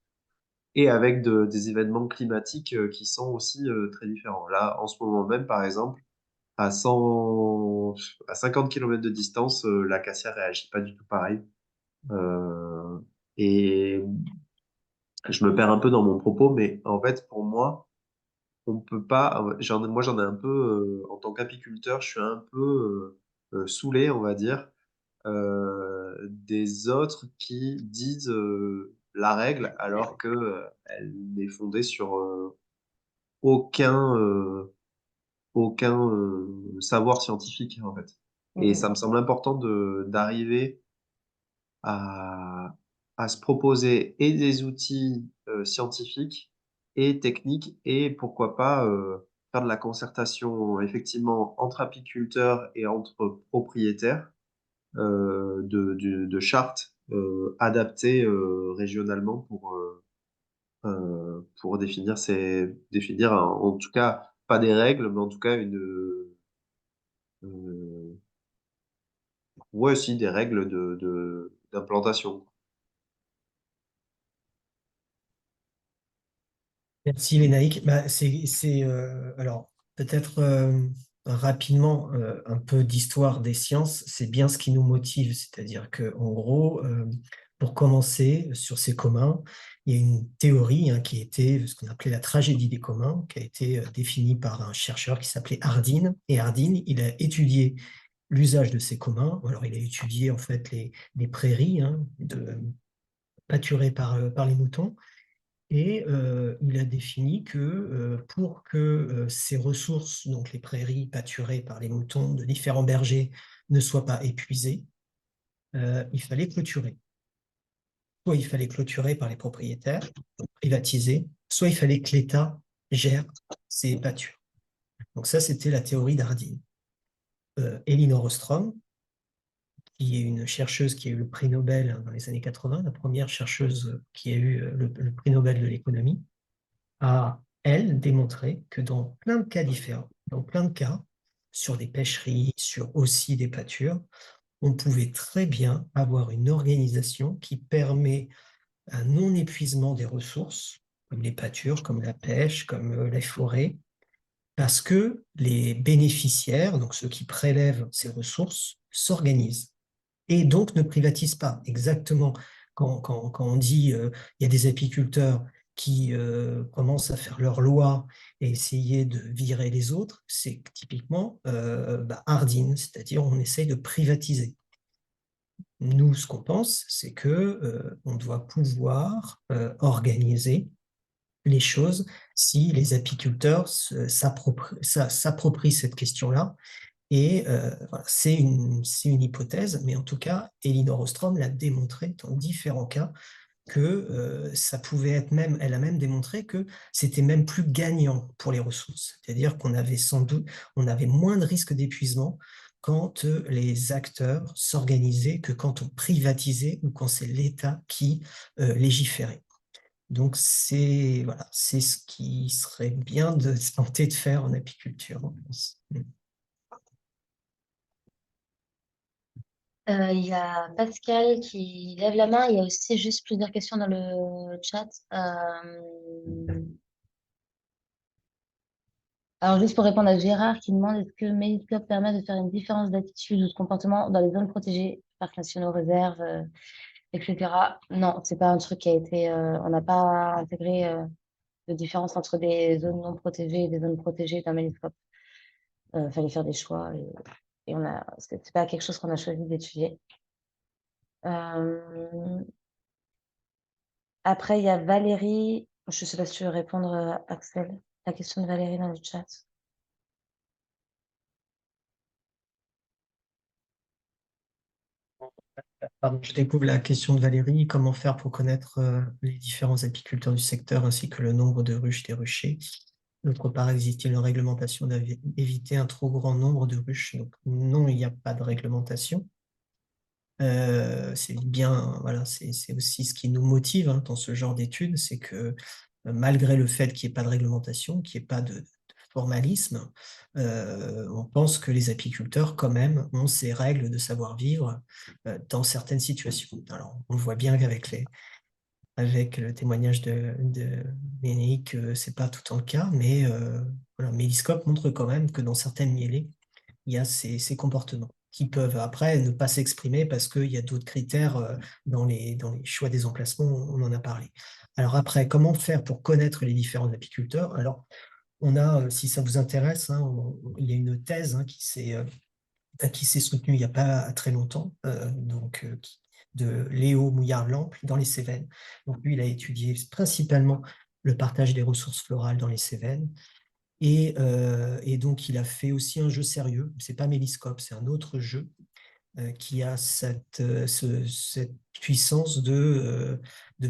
et avec des événements climatiques qui sont aussi très différents. Là, en ce moment même, par exemple, à 50 km de distance, l'acacia réagit pas du tout pareil. Euh, et je me perds un peu dans mon propos, mais en fait, pour moi, on peut pas. Moi, j'en ai un peu, en tant qu'apiculteur, je suis un peu saoulé, on va dire, des autres qui disent la règle alors que elle n'est fondée sur aucun, savoir scientifique, en fait. Et Mhm. ça me semble important d'arriver à, à se proposer et des outils scientifiques et techniques et pourquoi pas faire de la concertation effectivement entre apiculteurs et entre propriétaires de chartes adaptées régionalement pour définir en tout cas pas des règles mais en tout cas euh, ouais aussi des règles d'implantation. Merci Lénaïque. Bah, alors peut-être rapidement un peu d'histoire des sciences, c'est bien ce qui nous motive, c'est-à-dire que en gros, pour commencer sur ces communs, il y a une théorie hein, qui était ce qu'on appelait la tragédie des communs, qui a été définie par un chercheur qui s'appelait Hardin. Et Hardin, il a étudié l'usage de ces communs. Alors il a étudié en fait les prairies hein, pâturées par les moutons. Et il a défini que pour que ces ressources, donc les prairies pâturées par les moutons de différents bergers, ne soient pas épuisées, il fallait clôturer. Soit il fallait clôturer par les propriétaires, donc privatiser, soit il fallait que l'État gère ces pâtures. Donc ça, c'était la théorie d'Hardin. Elinor Ostrom, qui est une chercheuse qui a eu le prix Nobel dans les années 80, la première chercheuse qui a eu le prix Nobel de l'économie, a, elle, démontré que dans plein de cas différents, dans plein de cas, sur des pêcheries, sur aussi des pâtures, on pouvait très bien avoir une organisation qui permet un non-épuisement des ressources, comme les pâtures, comme la pêche, comme les forêts, parce que les bénéficiaires, donc ceux qui prélèvent ces ressources, s'organisent et donc ne privatisent pas. Exactement, quand on dit il y a des apiculteurs qui commencent à faire leur loi et essayer de virer les autres, c'est typiquement Hardin, c'est-à-dire on essaye de privatiser. Nous, ce qu'on pense, c'est que on doit pouvoir organiser les choses si les apiculteurs s'approprient cette question-là. Et voilà, c'est une hypothèse, mais en tout cas, Elinor Ostrom l'a démontré dans différents cas que ça pouvait être même, elle a même démontré que c'était même plus gagnant pour les ressources. C'est-à-dire qu'on avait sans doute, on avait moins de risques d'épuisement quand les acteurs s'organisaient que quand on privatisait ou quand c'est l'État qui légiférait. Donc c'est voilà, c'est ce qui serait bien de tenter de faire en apiculture, je pense. Il y a Pascal qui lève la main. Il y a aussi juste plusieurs questions dans le chat. Alors, juste pour répondre à Gérard qui demande est-ce que Meliscope permet de faire une différence d'attitude ou de comportement dans les zones protégées, parcs nationaux, réserves, etc. Non, c'est pas un truc qui a été. On n'a pas intégré de différence entre des zones non protégées et des zones protégées dans Meliscope. Fallait faire des choix et c'est pas quelque chose qu'on a choisi d'étudier. Euh, Après, il y a Valérie. Je sais pas si tu veux répondre, Axel, la question de Valérie dans le chat. Pardon, je découvre la question de Valérie. Comment faire pour connaître les différents apiculteurs du secteur ainsi que le nombre de ruches des ruchers? D'autre part, existe-t-il une réglementation d'éviter un trop grand nombre de ruches? Donc, non, il n'y a pas de réglementation. C'est bien, voilà, c'est aussi ce qui nous motive dans ce genre d'études, c'est que malgré le fait qu'il n'y ait pas de réglementation, qu'il n'y ait pas de formalisme, on pense que les apiculteurs, quand même, ont ces règles de savoir-vivre dans certaines situations. Alors, on voit bien avec le témoignage de Ménéic, c'est pas tout le temps le cas, mais voilà, Méliscope montre quand même que dans certaines mielées, il y a ces comportements qui peuvent après ne pas s'exprimer parce qu'il y a d'autres critères dans les choix des emplacements, on en a parlé. Alors après, comment faire pour connaître les différents apiculteurs? Alors, on a, si ça vous intéresse, il y a une thèse qui s'est soutenue il n'y a pas très longtemps, de Léo Mouillard-Lample dans les Cévennes. Donc lui, il a étudié principalement le partage des ressources florales dans les Cévennes. Et donc, il a fait aussi un jeu sérieux. C'est pas Méliscope, c'est un autre jeu qui a cette puissance de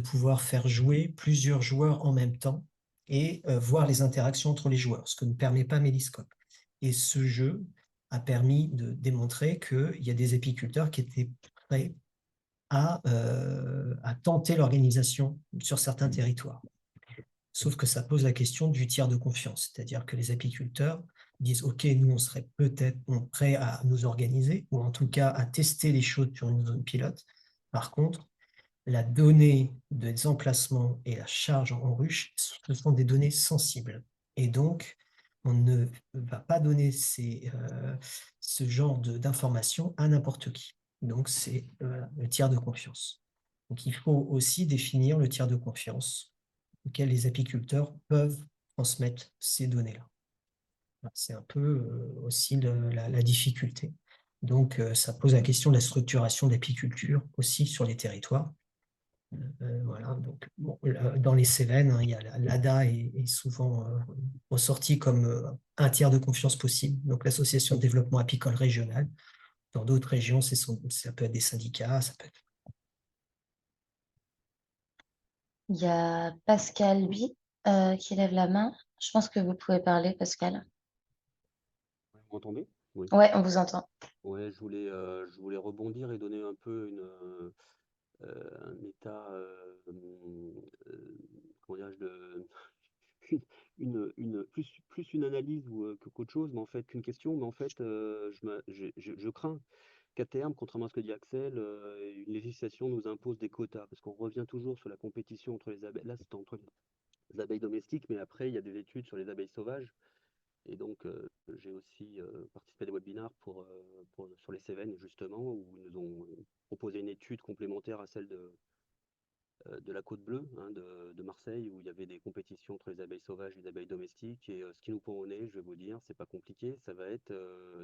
pouvoir faire jouer plusieurs joueurs en même temps et voir les interactions entre les joueurs, ce que ne permet pas Méliscope. Et ce jeu a permis de démontrer qu'il y a des apiculteurs qui étaient prêts à tenter l'organisation sur certains territoires. Sauf que ça pose la question du tiers de confiance, c'est-à-dire que les apiculteurs disent OK, nous on serait peut-être prêts à nous organiser ou en tout cas à tester les choses sur une zone pilote. Par contre, la donnée des emplacements et la charge en ruche, ce sont des données sensibles. Et donc, on ne va pas donner ce genre d'informations à n'importe qui. Donc, c'est le tiers de confiance. Donc, il faut aussi définir le tiers de confiance auquel les apiculteurs peuvent transmettre ces données-là. C'est un peu aussi la difficulté. Donc, ça pose la question de la structuration d'apiculture aussi sur les territoires. Voilà, donc bon, dans les Cévennes, il y a l'ADA est souvent ressorti comme un tiers de confiance possible, donc l'association de développement apicole régional. Dans d'autres régions, ça peut être des syndicats, ça peut être... Il y a Pascal, lui, qui lève la main. Je pense que vous pouvez parler, Pascal. Vous m'entendez? Oui. Ouais, on vous entend. Ouais, je voulais rebondir et donner un peu un état, comment dirais-je, plus une analyse qu'autre chose, mais en fait qu'une question, mais en fait je crains qu'à terme, contrairement à ce que dit Axel, une législation nous impose des quotas, parce qu'on revient toujours sur la compétition entre les abeilles. Là, c'est entre les abeilles domestiques, mais après, il y a des études sur les abeilles sauvages. Et donc, j'ai aussi participé à des webinars sur les Cévennes, justement, où ils nous ont proposé une étude complémentaire à celle de la Côte Bleue, hein, de Marseille, où il y avait des compétitions entre les abeilles sauvages et les abeilles domestiques. Et ce qui nous pend au nez, je vais vous dire, c'est pas compliqué, ça va être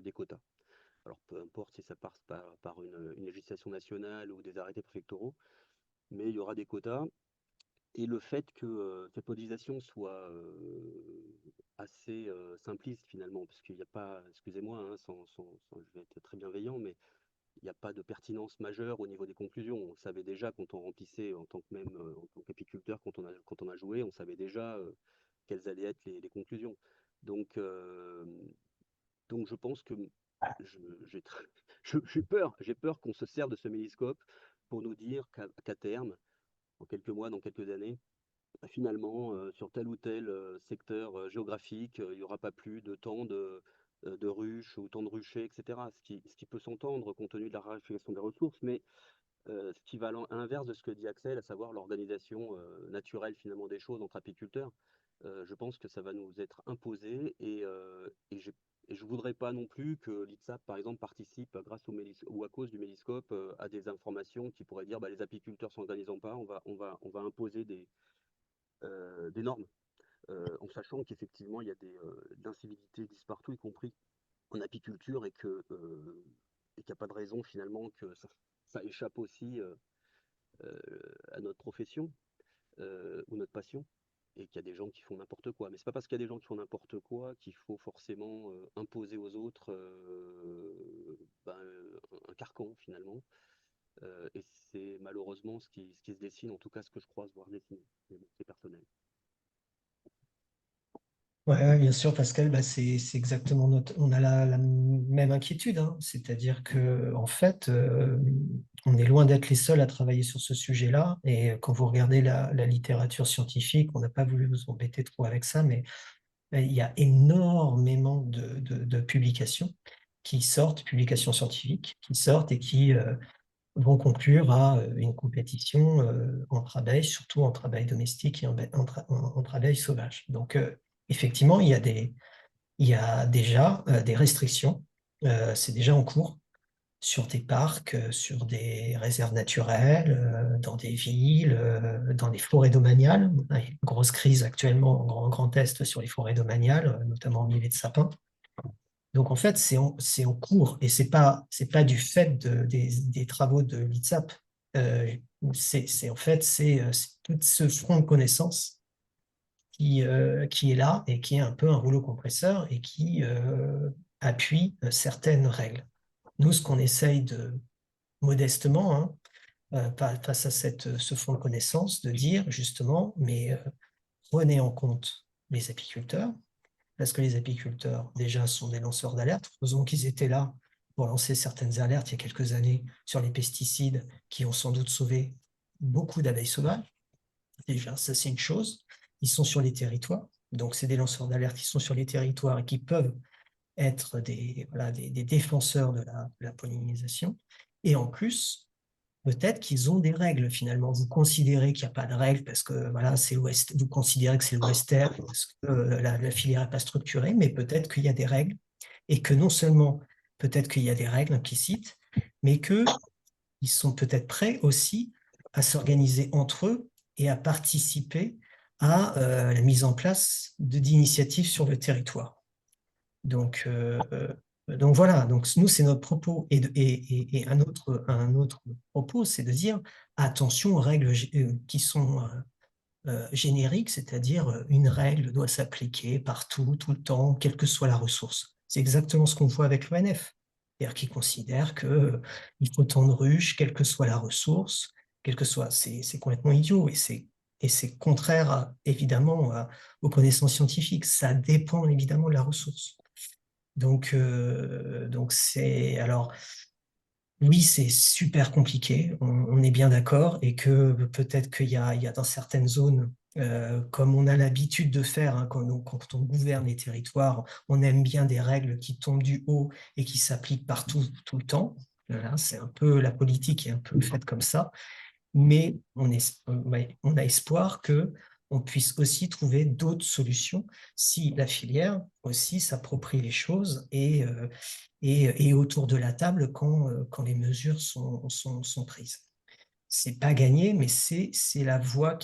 des quotas. Alors, peu importe si ça passe par une législation nationale ou des arrêtés préfectoraux, mais il y aura des quotas. Et le fait que cette modélisation soit assez simpliste finalement, parce qu'il n'y a pas, excusez-moi, hein, je vais être très bienveillant, mais il n'y a pas de pertinence majeure au niveau des conclusions. On savait déjà quand on remplissait en tant que même en tant qu'apiculteur, quand on a joué, on savait déjà quelles allaient être les conclusions. Donc, euh, donc je pense que je- j'ai tr- j'ai peur qu'on se serve de ce mélescope pour nous dire qu'à terme, dans quelques mois, dans quelques années, finalement, sur tel ou tel secteur géographique, il n'y aura pas plus de temps de ruches ou tant de ruchers, etc. Ce qui peut s'entendre compte tenu de la raréfaction des ressources, mais ce qui va à l'inverse de ce que dit Axel, à savoir l'organisation naturelle finalement des choses entre apiculteurs. Je pense que ça va nous être imposé et je ne voudrais pas non plus que l'ITSAP, par exemple, participe grâce ou à cause du mélescope à des informations qui pourraient dire bah, les apiculteurs ne s'organisant pas, on va imposer des normes, en sachant qu'effectivement il y a de l'incivilité glisse partout, y compris en apiculture, et qu'il n'y a pas de raison finalement que ça échappe aussi à notre profession ou notre passion, et qu'il y a des gens qui font n'importe quoi. Mais c'est pas parce qu'il y a des gens qui font n'importe quoi qu'il faut forcément imposer aux autres un carcan finalement. Et c'est malheureusement ce qui se dessine, en tout cas ce que je crois se voir dessiner. Mais bon, c'est personnel. Ouais, ouais, bien sûr, Pascal, bah, c'est exactement on a la même inquiétude, hein. C'est-à-dire que, en fait, on est loin d'être les seuls à travailler sur ce sujet-là. Et quand vous regardez la littérature scientifique, on n'a pas voulu vous embêter trop avec ça, mais il y a énormément de publications qui sortent, publications scientifiques qui sortent et qui vont conclure à une compétition entre abeilles, surtout entre abeilles domestiques et entre abeilles sauvages. Donc, effectivement, il y a déjà des restrictions. C'est déjà en cours sur des parcs, sur des réserves naturelles, dans des villes, dans les forêts domaniales. Il y a une grosse crise actuellement en Grand Est sur les forêts domaniales, notamment en milieu de sapins. Donc en fait, c'est en cours et c'est pas du fait des travaux de l'ITSAP. En fait, c'est tout ce front de connaissances qui est là et qui est un peu un rouleau compresseur et qui appuie certaines règles. Nous, ce qu'on essaye de modestement, hein, face à ce fonds de connaissances, de dire justement, mais prenez en compte les apiculteurs, parce que les apiculteurs, déjà, sont des lanceurs d'alerte. Faisons qu'ils étaient là pour lancer certaines alertes il y a quelques années sur les pesticides qui ont sans doute sauvé beaucoup d'abeilles sauvages. Déjà, ça, c'est une chose. Ils sont sur les territoires. Donc, c'est des lanceurs d'alerte qui sont sur les territoires et qui peuvent être des défenseurs de la pollinisation. Et en plus, peut-être qu'ils ont des règles finalement. Vous considérez qu'il n'y a pas de règles parce que voilà, c'est l'Ouest, vous considérez que c'est le Western, parce que la filière n'est pas structurée, mais peut-être qu'il y a des règles et que non seulement peut-être qu'il y a des règles implicites, mais qu'ils sont peut-être prêts aussi à s'organiser entre eux et à participer à la mise en place d'initiatives sur le territoire. Donc voilà, donc nous, c'est notre propos. Et un autre propos, c'est de dire attention aux règles qui sont génériques, c'est-à-dire une règle doit s'appliquer partout, tout le temps, quelle que soit la ressource. C'est exactement ce qu'on voit avec l'ONF, c'est-à-dire qu'ils considèrent qu'il faut tant de ruches, quelle que soit la ressource, quelle que soit, c'est complètement idiot et c'est contraire évidemment aux connaissances scientifiques. Ça dépend évidemment de la ressource. Donc c'est alors oui, c'est super compliqué, on est bien d'accord, et que peut-être il y a dans certaines zones comme on a l'habitude de faire, hein, quand on gouverne les territoires, on aime bien des règles qui tombent du haut et qui s'appliquent partout, tout le temps. Voilà, c'est un peu la politique est un peu faite comme ça, mais ouais, on a espoir que on puisse aussi trouver d'autres solutions si la filière aussi s'approprie les choses et autour de la table quand les mesures sont prises. C'est pas gagné, mais c'est la voie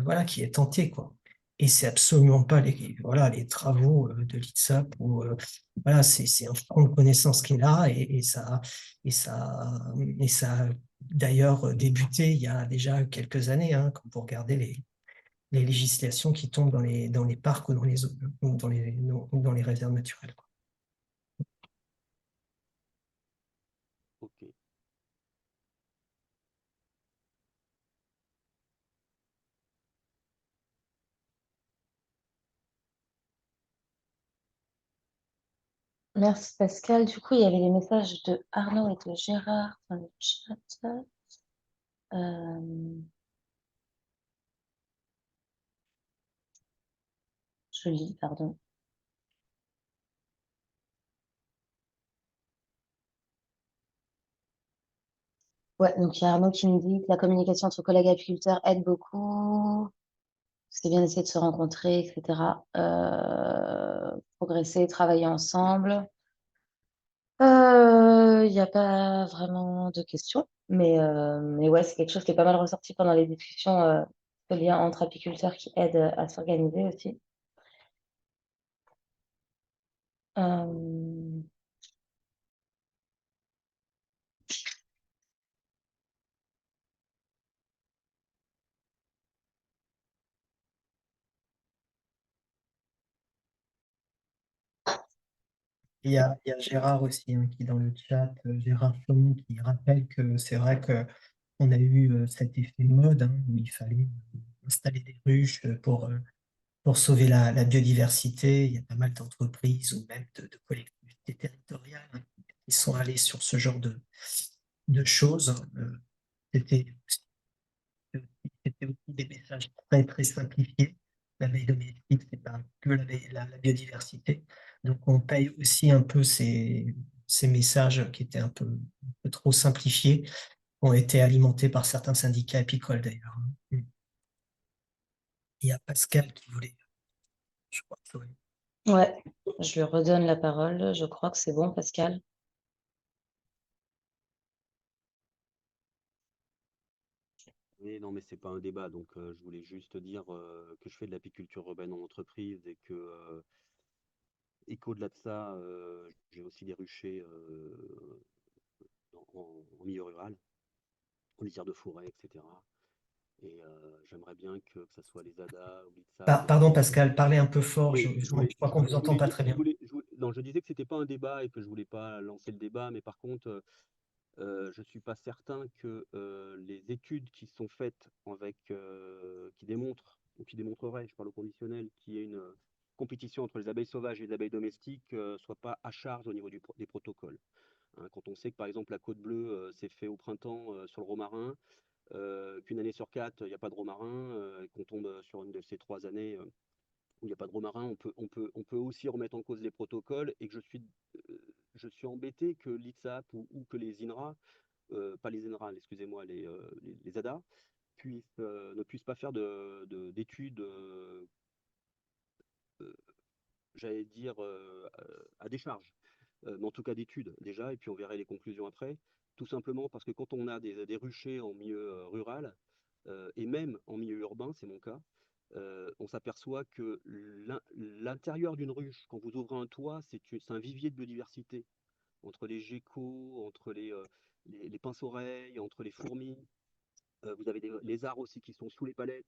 voilà, qui est tentée, quoi. Et c'est absolument pas les travaux de l'ITSAP voilà, c'est un front de connaissances qui est là et ça a d'ailleurs débuté il y a déjà quelques années, hein, quand vous regardez les législations qui tombent dans les parcs ou dans les réserves naturelles, quoi. Ok. Merci Pascal. Du coup, il y avait les messages de Arnaud et de Gérard dans le chat. Euh, je lis, pardon. Ouais, donc il y a Arnaud qui nous dit que la communication entre collègues apiculteurs aide beaucoup. C'est bien d'essayer de se rencontrer, etc. Progresser, travailler ensemble. Il n'y a pas vraiment de questions, mais ouais, c'est quelque chose qui est pas mal ressorti pendant les discussions, ce lien entre apiculteurs qui aide à s'organiser aussi. Euh, Il y a Gérard aussi, hein, qui est dans le chat, Gérard Chaumont, qui rappelle que c'est vrai qu'on a eu cet effet mode, hein, où il fallait installer des ruches pour sauver la biodiversité. Il y a pas mal d'entreprises ou même de collectivités territoriales, hein, qui sont allées sur ce genre de choses. C'était C'était aussi des messages très, très simplifiés. L'abeille domestique, c'est pas que la biodiversité. Donc, on paye aussi un peu ces messages qui étaient un peu trop simplifiés, ont été alimentés par certains syndicats apicoles d'ailleurs. Il y a Pascal qui voulait, je crois, oui. ouais, je lui redonne la parole. Je crois que c'est bon, Pascal. Oui, non, mais c'est pas un débat. Donc, je voulais juste dire que je fais de l'apiculture urbaine en entreprise et qu'au-delà de ça, j'ai aussi des ruchers en milieu rural, en lisière de forêt, etc. Et j'aimerais bien que ce soit les ADA ou l'ITSAP. Pardon, Pascal, parlez un peu fort. Oui, Je crois qu'on vous entend pas très bien. non, je disais que c'était pas un débat et que je voulais pas lancer le débat, mais par contre, je suis pas certain que les études qui sont faites qui démontrent, ou qui démontreraient, je parle au conditionnel, qu'il y ait une compétition entre les abeilles sauvages et les abeilles domestiques, soient pas à charge au niveau des protocoles. Hein, quand on sait que par exemple la côte bleue s'est fait au printemps sur le romarin, qu'une année sur quatre, il n'y a pas de romarin, et qu'on tombe sur une de ces 3 années où il n'y a pas de romarin, on peut aussi remettre en cause les protocoles et que je suis embêté que l'ITSAP ou que les INRA, pas les INRA, excusez-moi, les ADA, ne puissent pas faire d'études, j'allais dire, à décharge, mais en tout cas d'études déjà, et puis on verrait les conclusions après. Tout simplement parce que quand on a des ruchers en milieu rural, et même en milieu urbain, c'est mon cas, on s'aperçoit que l'intérieur d'une ruche, quand vous ouvrez un toit, c'est un vivier de biodiversité. Entre les geckos, entre les pince-oreilles, entre les fourmis, vous avez des lézards aussi qui sont sous les palettes.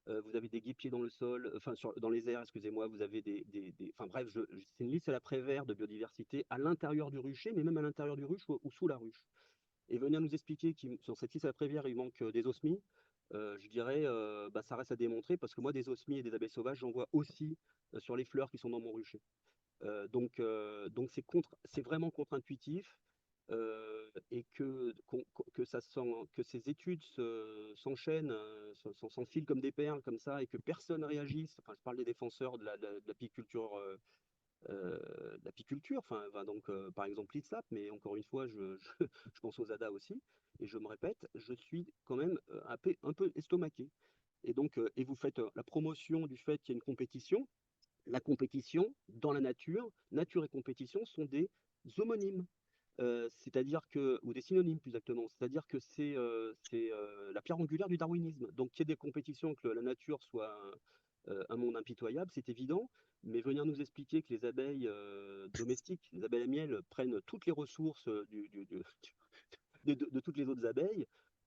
Vous avez des guépiers dans le sol, enfin dans les airs, excusez-moi. Vous avez enfin bref, c'est une liste à la Prévert de biodiversité à l'intérieur du rucher, mais même à l'intérieur du ruche ou sous la ruche. Et venir nous expliquer que sur cette liste à la Prévert, il manque des osmies, je dirais, bah, ça reste à démontrer parce que moi, des osmies et des abeilles sauvages, j'en vois aussi sur les fleurs qui sont dans mon rucher. Donc c'est vraiment contre-intuitif. et que que ces études s'enchaînent, s'enfilent comme des perles, comme ça, et que personne réagisse. Enfin, je parle des défenseurs de l'apiculture, enfin, donc, par exemple l'ITSAP, mais encore une fois, je pense aux ADA aussi, et je me répète, je suis quand même un peu estomaqué. Et donc, et vous faites la promotion du fait qu'il y a une compétition. La compétition, dans la nature, nature et compétition sont des homonymes. C'est-à-dire que, ou des synonymes plus exactement, c'est-à-dire que c'est la pierre angulaire du darwinisme. Donc qu'il y ait des compétitions, que la nature soit un monde impitoyable, c'est évident, mais venir nous expliquer que les abeilles domestiques, les abeilles à miel, prennent toutes les ressources de toutes les autres abeilles,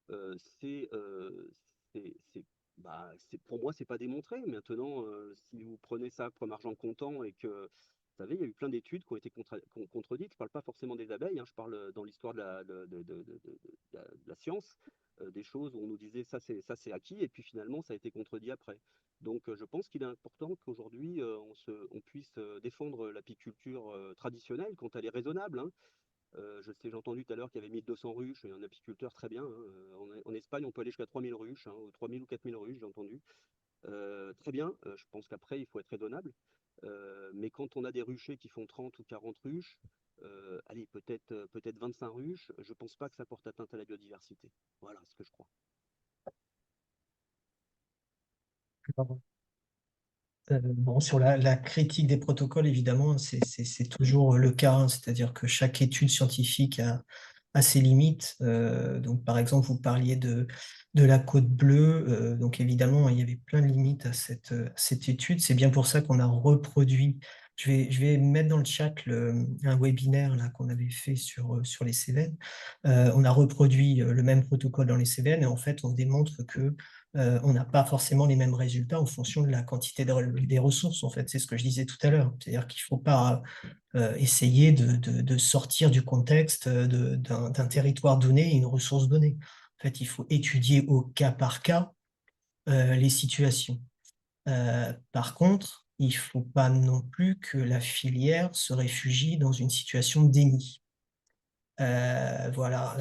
euh, c'est, euh, c'est, pour moi, c'est pas démontré. Maintenant, si vous prenez ça comme argent comptant et que, vous savez, il y a eu plein d'études qui ont été contredites. Je parle pas forcément des abeilles, hein, je parle dans l'histoire de la science, des choses où on nous disait ça c'est acquis, et puis finalement ça a été contredit après. Donc je pense qu'il est important qu'aujourd'hui on puisse défendre l'apiculture traditionnelle quand elle est raisonnable, hein. J'ai entendu tout à l'heure qu'il y avait 1200 ruches et un apiculteur très bien, hein. En Espagne, on peut aller jusqu'à 3000 ruches, hein, ou 3000 ou 4000 ruches, j'ai entendu. Très bien, je pense qu'après, il faut être raisonnable. Mais quand on a des ruchers qui font 30 ou 40 ruches, allez, peut-être 25 ruches, je pense pas que ça porte atteinte à la biodiversité. Voilà ce que je crois. Bon, sur la critique des protocoles, évidemment, c'est toujours le cas, hein. C'est-à-dire que chaque étude scientifique a ses limites. Donc, par exemple, vous parliez de la côte bleue. Donc, évidemment, il y avait plein de limites à cette étude. C'est bien pour ça qu'on a reproduit. Je vais mettre dans le chat un webinaire là, qu'on avait fait sur les Cévennes. On a reproduit le même protocole dans les Cévennes et en fait, on démontre que on n'a pas forcément les mêmes résultats en fonction de la quantité des ressources, en fait. C'est ce que je disais tout à l'heure. C'est-à-dire qu'il ne faut pas essayer de sortir du contexte d'un territoire donné et une ressource donnée. En fait, il faut étudier au cas par cas les situations. Par contre, il ne faut pas non plus que la filière se réfugie dans une situation de déni. Voilà,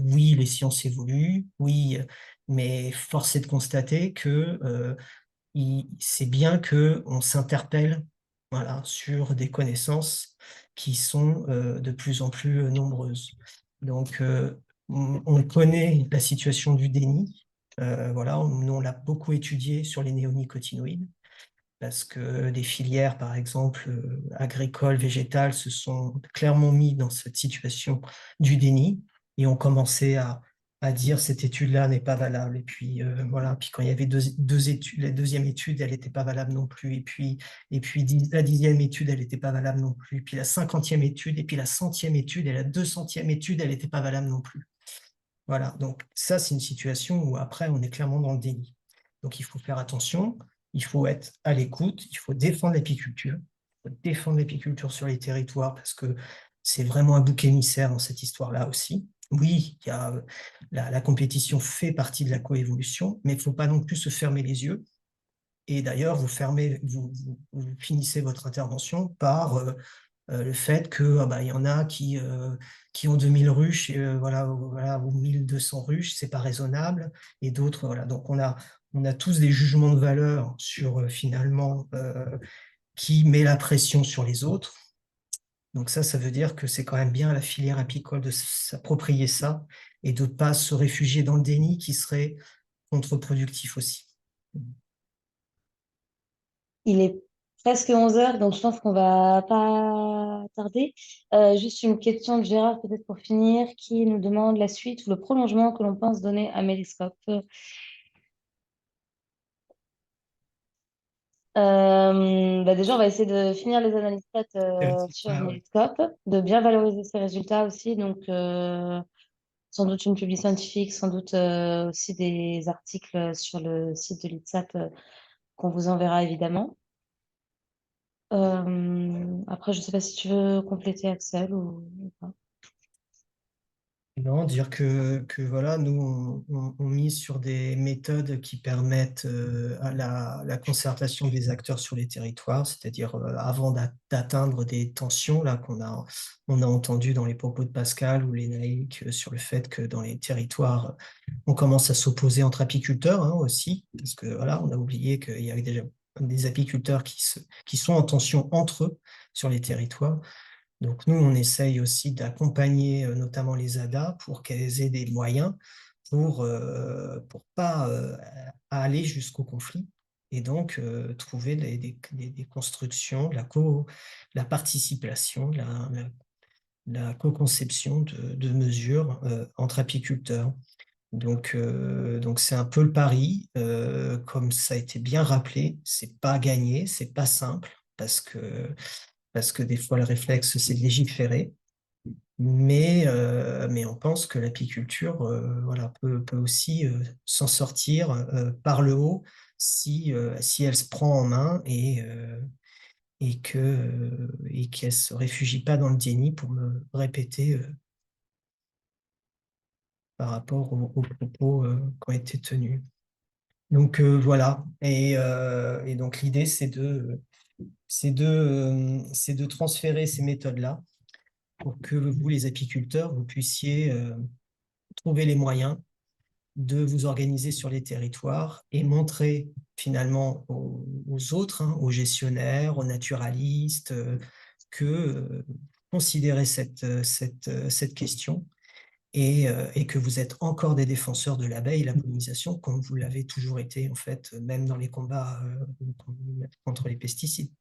oui, les sciences évoluent, oui, mais force est de constater que c'est bien qu'on s'interpelle, voilà, sur des connaissances qui sont de plus en plus nombreuses. Donc, on connaît la situation du déni. Voilà, on l'a beaucoup étudié sur les néonicotinoïdes parce que des filières, par exemple, agricoles, végétales, se sont clairement mis dans cette situation du déni et ont commencé à dire cette étude-là n'est pas valable. Et puis, voilà. Puis quand il y avait deux études, la deuxième étude, elle n'était pas valable non plus. Et puis la 10e étude, elle n'était pas valable non plus. Puis la 50e étude, et puis la 100e étude, et la 200e étude, elle n'était pas valable non plus. Voilà. Donc, ça, c'est une situation où après, on est clairement dans le déni. Donc, il faut faire attention. Il faut être à l'écoute, il faut défendre l'apiculture, sur les territoires parce que c'est vraiment un bouc émissaire dans cette histoire-là aussi. Oui, il y a, la compétition fait partie de la coévolution, mais il ne faut pas non plus se fermer les yeux. Et d'ailleurs, vous finissez votre intervention par le fait que il y en a qui ont 2000 ruches, voilà, ou 1200 ruches, c'est pas raisonnable, et d'autres, voilà. Donc on a tous des jugements de valeur sur finalement qui met la pression sur les autres. Donc ça veut dire que c'est quand même bien à la filière apicole de s'approprier ça et de ne pas se réfugier dans le déni qui serait contre-productif aussi. Il est presque 11 heures, donc je pense qu'on va pas tarder. Juste une question de Gérard, peut-être pour finir, qui nous demande la suite ou le prolongement que l'on pense donner à Méliscope. Déjà, on va essayer de finir les analyses faites sur Ah ouais. Medscope, de bien valoriser ces résultats aussi. Donc, sans doute une publi scientifique, sans doute aussi des articles sur le site de l'ITSAP qu'on vous enverra évidemment. Après, je ne sais pas si tu veux compléter, Axel, ou pas. Non, dire que voilà, nous, on mise sur des méthodes qui permettent à la concertation des acteurs sur les territoires, c'est-à-dire avant d'atteindre des tensions là on a entendu dans les propos de Pascal ou Lénaïque sur le fait que dans les territoires, on commence à s'opposer entre apiculteurs aussi, parce que voilà, on a oublié qu'il y avait déjà des apiculteurs qui sont en tension entre eux sur les territoires. Donc nous, on essaye aussi d'accompagner notamment les ADA pour qu'elles aient des moyens pour pas aller jusqu'au conflit et donc trouver des constructions, la participation, la co-conception de mesures entre apiculteurs. Donc c'est un peu le pari, comme ça a été bien rappelé, c'est pas gagné, c'est pas simple parce que des fois le réflexe c'est de légiférer, mais on pense que l'apiculture voilà, peut aussi s'en sortir par le haut si elle se prend en main et qu'elle se réfugie pas dans le déni pour me répéter par rapport aux propos qui ont été tenus. Donc voilà, et donc l'idée c'est de transférer ces méthodes-là pour que vous, les apiculteurs, vous puissiez trouver les moyens de vous organiser sur les territoires et montrer finalement aux autres, aux gestionnaires, aux naturalistes, que considérez cette question et que vous êtes encore des défenseurs de l'abeille et la pollinisation comme vous l'avez toujours été en fait, même dans les combats contre les pesticides.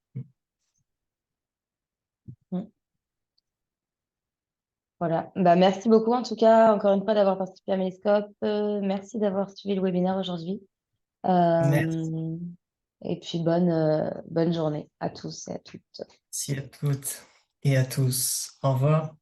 Mm. Voilà. Bah, merci beaucoup, en tout cas, encore une fois, d'avoir participé à Mélescope. Merci d'avoir suivi le webinaire aujourd'hui. Merci Et puis, bonne journée à tous et à toutes. à toutes et à tous. Au revoir.